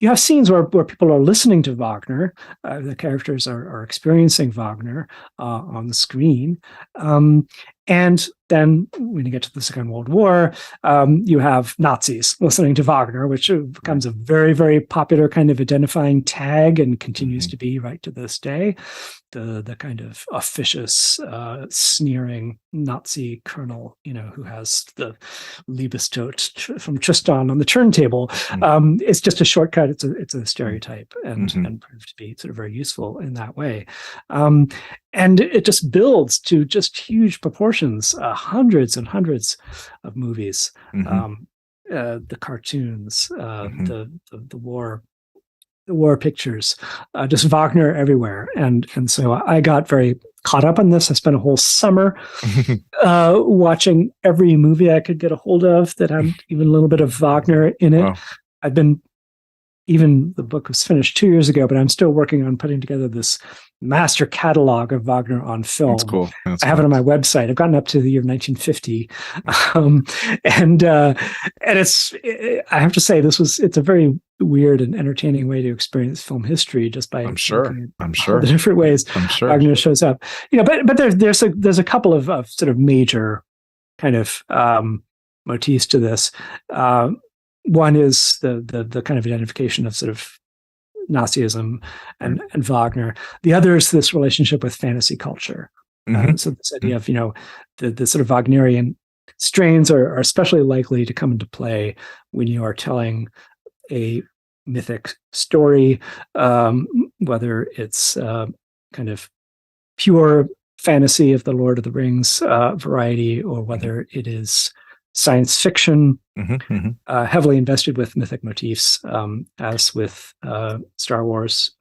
B: you have scenes where people are listening to Wagner. The characters are experiencing Wagner on the screen. And then when you get to the Second World War, you have Nazis listening to Wagner, which becomes a very, very popular kind of identifying tag and continues to be right to this day. The kind of officious, sneering Nazi colonel, who has the Liebestod from Tristan on the turntable. It's just a shortcut. It's a stereotype and proved to be sort of very useful in that way. And it just builds to just huge proportions, hundreds and hundreds of movies, the cartoons, the war pictures, just Wagner everywhere. And so I got very caught up on this. I spent a whole summer watching every movie I could get a hold of that had even a little bit of Wagner in it. Wow. The book was finished 2 years ago, but I'm still working on putting together this master catalog of Wagner on film.
A: That's cool.
B: I have it on my website. I've gotten up to the year 1950. And it's, I have to say, it's a very weird and entertaining way to experience film history just by
A: I'm sure
B: the different ways Wagner shows up. But there's a couple of sort of major kind of motifs to this. One is the kind of identification of sort of Nazism and Wagner. The other is this relationship with fantasy culture. So this idea of, the sort of Wagnerian strains are especially likely to come into play when you are telling a mythic story, whether it's kind of pure fantasy of the Lord of the Rings variety, or whether it is science fiction, heavily invested with mythic motifs, as with Star Wars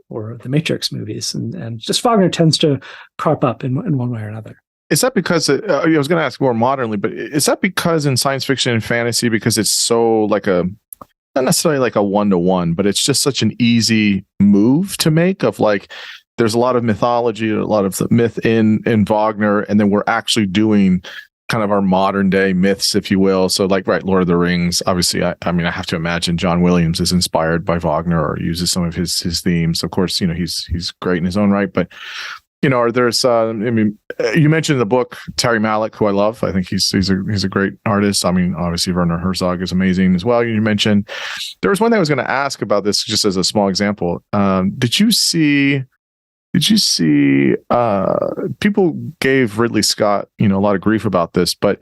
B: or the Matrix movies. And just Wagner tends to crop up in one way or another.
A: Is that because, I was going to ask more modernly, but is that because in science fiction and fantasy, because it's so like not necessarily like a one-to-one, but it's just such an easy move to make of like, there's a lot of mythology, a lot of the myth in Wagner, and then we're actually doing kind of our modern day myths, if you will. So like, right, Lord of the Rings, obviously, I mean, I have to imagine John Williams is inspired by Wagner or uses some of his themes. Of course, he's great in his own right, but there's you mentioned in the book Terry Malick, who I love. I think he's a great artist. I mean, obviously Werner Herzog is amazing as well. You mentioned there was one thing I was going to ask about this, just as a small example. Did you see people gave Ridley Scott a lot of grief about this, but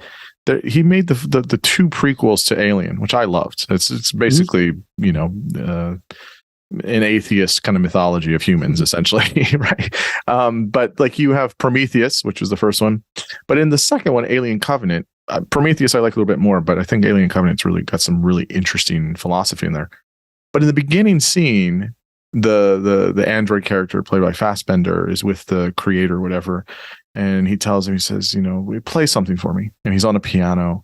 A: he made the two prequels to Alien, which I loved. It's basically an atheist kind of mythology of humans, essentially, right? But like you have Prometheus, which was the first one, but in the second one, Alien Covenant, Prometheus I like a little bit more, but I think Alien Covenant's really got some really interesting philosophy in there. But in the beginning scene, the android character played by Fassbender is with the creator or whatever, and he tells him, he says, play something for me, and he's on a piano.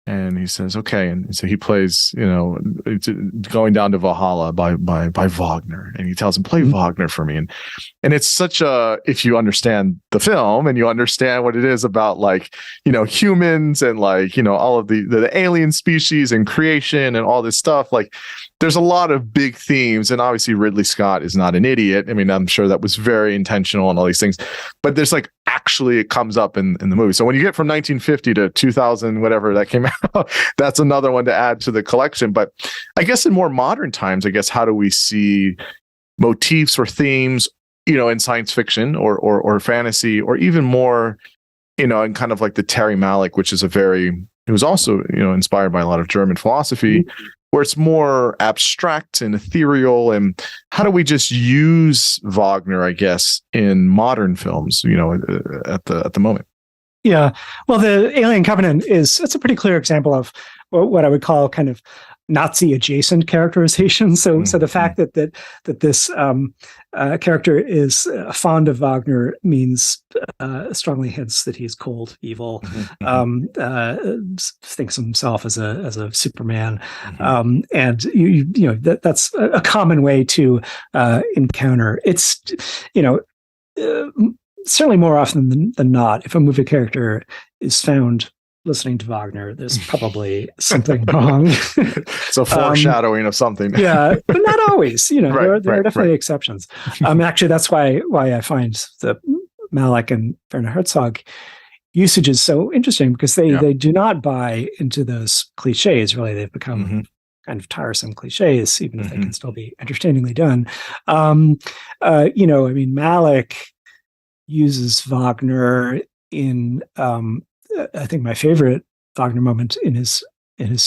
A: And he says, okay. And so he plays, it's Going Down to Valhalla by Wagner. And he tells him, play Wagner for me. And it's such if you understand the film and you understand what it is about, like, humans and like, all of the alien species and creation and all this stuff, like there's a lot of big themes. And obviously Ridley Scott is not an idiot. I mean, I'm sure that was very intentional and all these things, but there's like, actually it comes up in the movie. So when you get from 1950 to 2000, whatever that came out, that's another one to add to the collection. But I guess in more modern times, how do we see motifs or themes, in science fiction or fantasy, or even more, in kind of like the Terry Malick, which is it was also, inspired by a lot of German philosophy, where it's more abstract and ethereal. And how do we just use Wagner, I guess, in modern films, at the moment?
B: Yeah. Well, the Alien Covenant it's a pretty clear example of what I would call kind of Nazi adjacent characterization. So the fact that this character is fond of Wagner means strongly hints that he's cold, evil, thinks of himself as a Superman, and that's a common way to encounter. It's certainly more often than not, if a movie character is found listening to Wagner, there's probably something wrong.
A: It's a foreshadowing of something.
B: Yeah, but not always. You know,
A: Right,
B: there are definitely exceptions. Actually, that's why I find the Malick and Werner Herzog usage is so interesting, because they do not buy into those cliches. Really, they've become kind of tiresome cliches, even if they can still be entertainingly done. You know, I mean, Malick uses Wagner in I think my favorite Wagner moment in his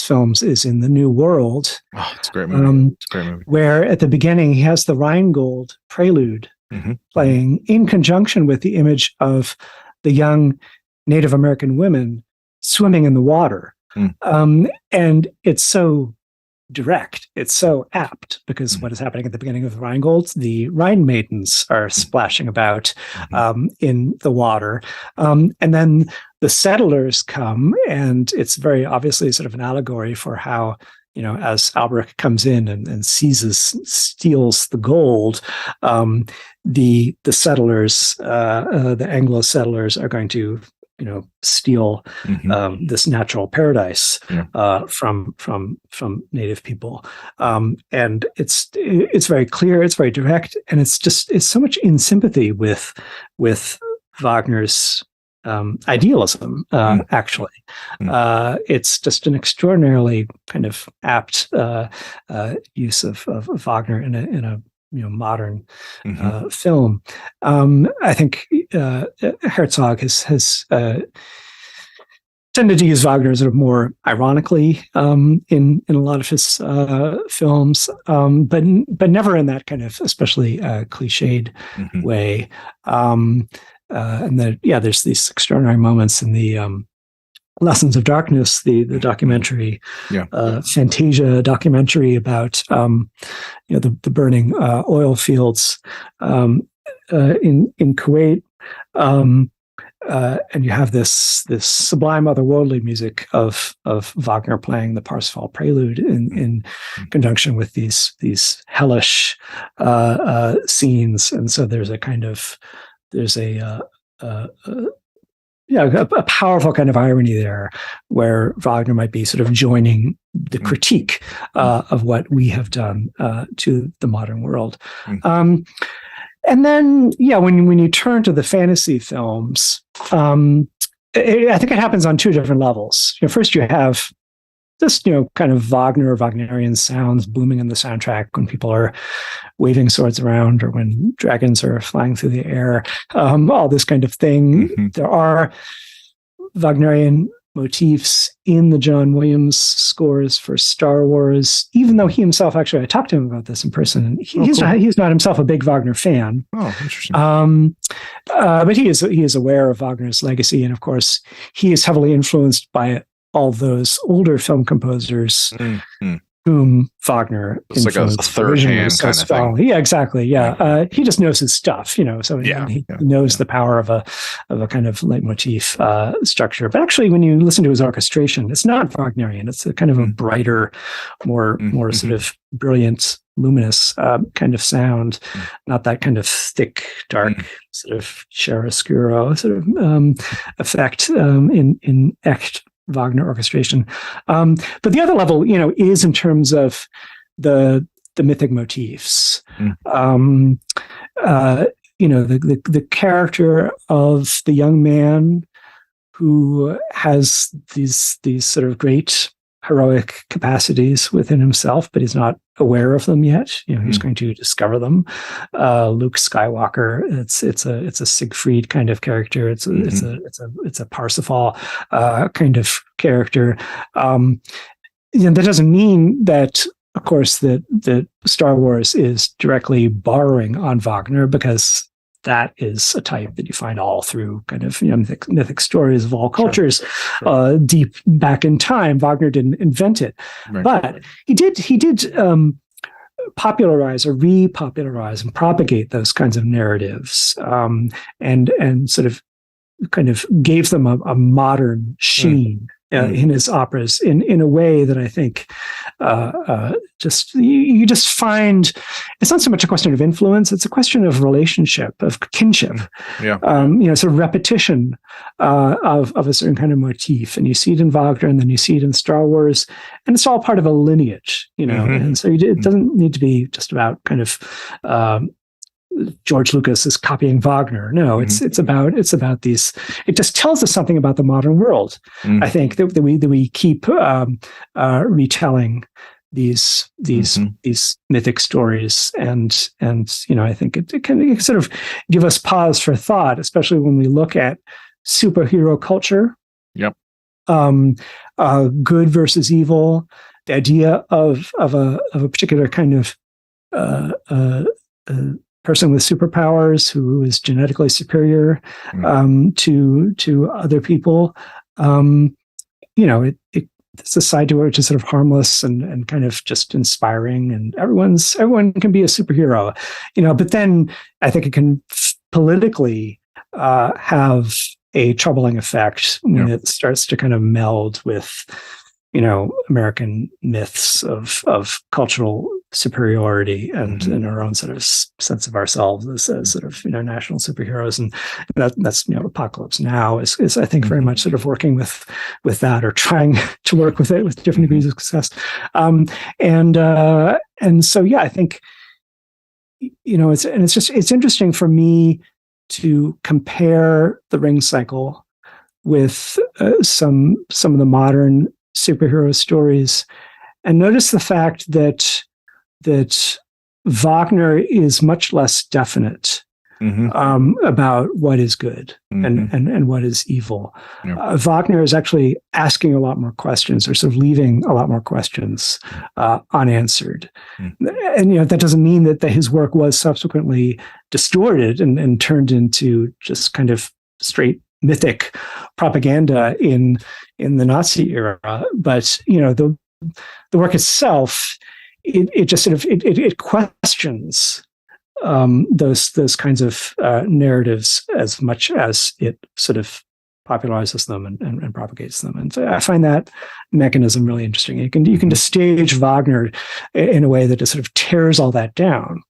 B: films is in The New World.
A: Oh, it's a great movie. It's a great movie.
B: Where at the beginning he has the Rheingold prelude playing in conjunction with the image of the young Native American women swimming in the water. And it's so direct, it's so apt, because what is happening at the beginning of the Rheingold, the Rhine maidens are splashing about in the water, and then the settlers come, and it's very obviously sort of an allegory for how, you know, as Albrecht comes in and steals the gold, the settlers, the Anglo settlers, are going to, you know, steal this natural paradise from native people, and it's very clear, it's very direct, and it's so much in sympathy with Wagner's idealism. Actually, it's just an extraordinarily kind of apt use of Wagner in a you know, modern film. I think Herzog has tended to use Wagner sort of more ironically in a lot of his films, but never in that kind of especially cliched way. And there's these extraordinary moments in the Lessons of Darkness, the documentary, Fantasia documentary about you know, the burning oil fields in Kuwait, and you have this sublime otherworldly music of Wagner playing the Parsifal Prelude in conjunction with these hellish scenes, and so there's a powerful kind of irony there, where Wagner might be sort of joining the critique of what we have done to the modern world. And then, when you turn to the fantasy films, I think it happens on two different levels. You know, first, you have just, you know, kind of Wagner or Wagnerian sounds booming in the soundtrack when people are waving swords around, or when dragons are flying through the air, all this kind of thing. There are Wagnerian motifs in the John Williams scores for Star Wars, even though he himself, actually, I talked to him about this in person, and he's not himself a big Wagner fan.
A: Oh, interesting.
B: But he is aware of Wagner's legacy, and of course, he is heavily influenced by all those older film composers whom Wagner
A: it's
B: influenced.
A: Like a third hand kind of thing.
B: Yeah, exactly. Yeah. He just knows his stuff, you know, so he knows the power of a kind of leitmotif structure. But actually, when you listen to his orchestration, it's not Wagnerian. It's a kind of a brighter, more sort of brilliant, luminous kind of sound, not that kind of thick, dark sort of chiaroscuro sort of effect in echt Wagner orchestration. But the other level, you know, is in terms of the mythic motifs. You know, the character of the young man who has these sort of great heroic capacities within himself, but he's not aware of them yet. You know, he's going to discover them. Luke Skywalker, it's a Siegfried kind of character. It's a Parsifal kind of character. You know, that doesn't mean that, of course, that Star Wars is directly borrowing on Wagner, because that is a type that you find all through kind of, you know, mythic stories of all cultures, deep back in time. Wagner didn't invent it, but he did popularize or repopularize and propagate those kinds of narratives, and sort of kind of gave them a modern sheen in his operas in a way that I think just you just find it's not so much a question of influence; it's a question of relationship, of kinship.
A: Yeah.
B: Sort of repetition of a certain kind of motif, and you see it in Wagner, and then you see it in Star Wars, and it's all part of a lineage, And so it doesn't need to be just about kind of George Lucas is copying Wagner. No, it's about these. It just tells us something about the modern world. I think that we keep retelling these mythic stories, and I think it can sort of give us pause for thought, especially when we look at superhero culture.
A: Yep.
B: Good versus evil. The idea of a particular kind of person with superpowers who is genetically superior to other people. It's a side to it which is sort of harmless and kind of just inspiring, and everyone can be a superhero, But then I think it can politically have a troubling effect when it starts to kind of meld with American myths of cultural superiority and in our own sort of sense of ourselves as sort of national superheroes, and that's Apocalypse Now is I think very much sort of working with that, or trying to work with it with different degrees of success, and so I think it's interesting for me to compare the Ring cycle with some of the modern superhero stories, and notice the fact that Wagner is much less definite about what is good and what is evil. Yeah. Wagner is actually asking a lot more questions, or sort of leaving a lot more questions unanswered. And that doesn't mean that his work was subsequently distorted and turned into just kind of straight mythic propaganda in the Nazi era, but the work itself, it just sort of it questions those kinds of narratives as much as it sort of popularizes them and propagates them. And so I find that mechanism really interesting. You can just stage Wagner in a way that just sort of tears all that down,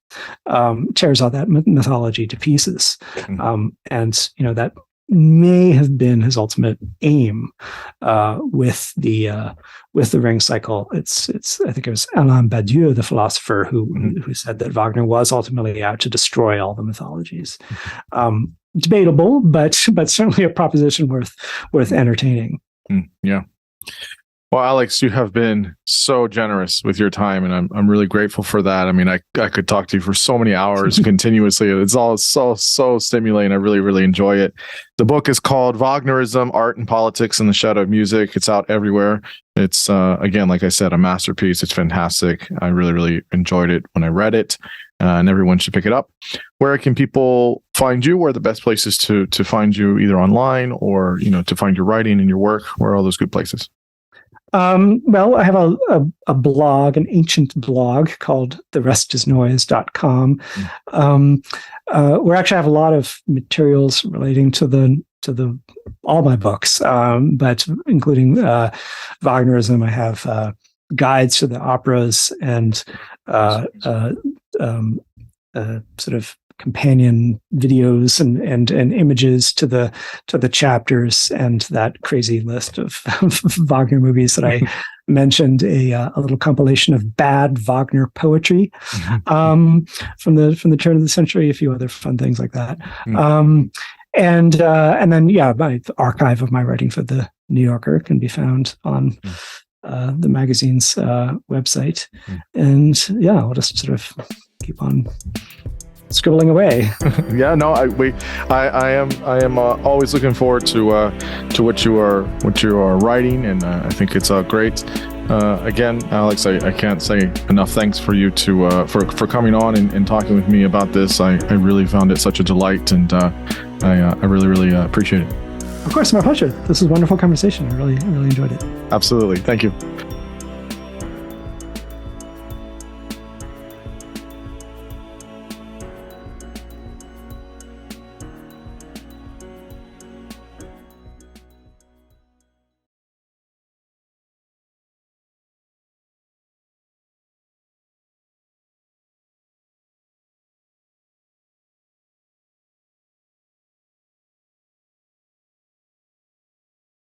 B: tears all that mythology to pieces, and that may have been his ultimate aim with the Ring cycle. It's I think it was Alain Badiou, the philosopher, who said that Wagner was ultimately out to destroy all the mythologies. Debatable, but certainly a proposition worth entertaining.
A: Yeah. Well, Alex, you have been so generous with your time, and I'm really grateful for that. I mean, I could talk to you for so many hours continuously. It's all so stimulating. I really, really enjoy it. The book is called Wagnerism, Art and Politics in the Shadow of Music. It's out everywhere. It's, again, like I said, a masterpiece. It's fantastic. I really, really enjoyed it when I read it, and everyone should pick it up. Where can people find you? Where are the best places to find you, either online or, to find your writing and your work? Where are all those good places?
B: Well, I have a blog, an ancient blog called therestisnoise.com, where actually I have a lot of materials relating to all my books, but including Wagnerism. I have guides to the operas and sort of companion videos and images to the chapters, and that crazy list of Wagner movies that I mentioned, a little compilation of bad Wagner poetry from the turn of the century, a few other fun things like that. And then my archive of my writing for the New Yorker can be found on the magazine's website. And I'll just sort of keep on scribbling away. I am always looking forward to what you are writing, and I think it's great. Again, Alex, I can't say enough thanks for you for coming on and talking with me about this. I really found it such a delight, and I really, really appreciate it. Of course, my pleasure. This was a wonderful conversation. I really enjoyed it.
A: Absolutely. Thank you.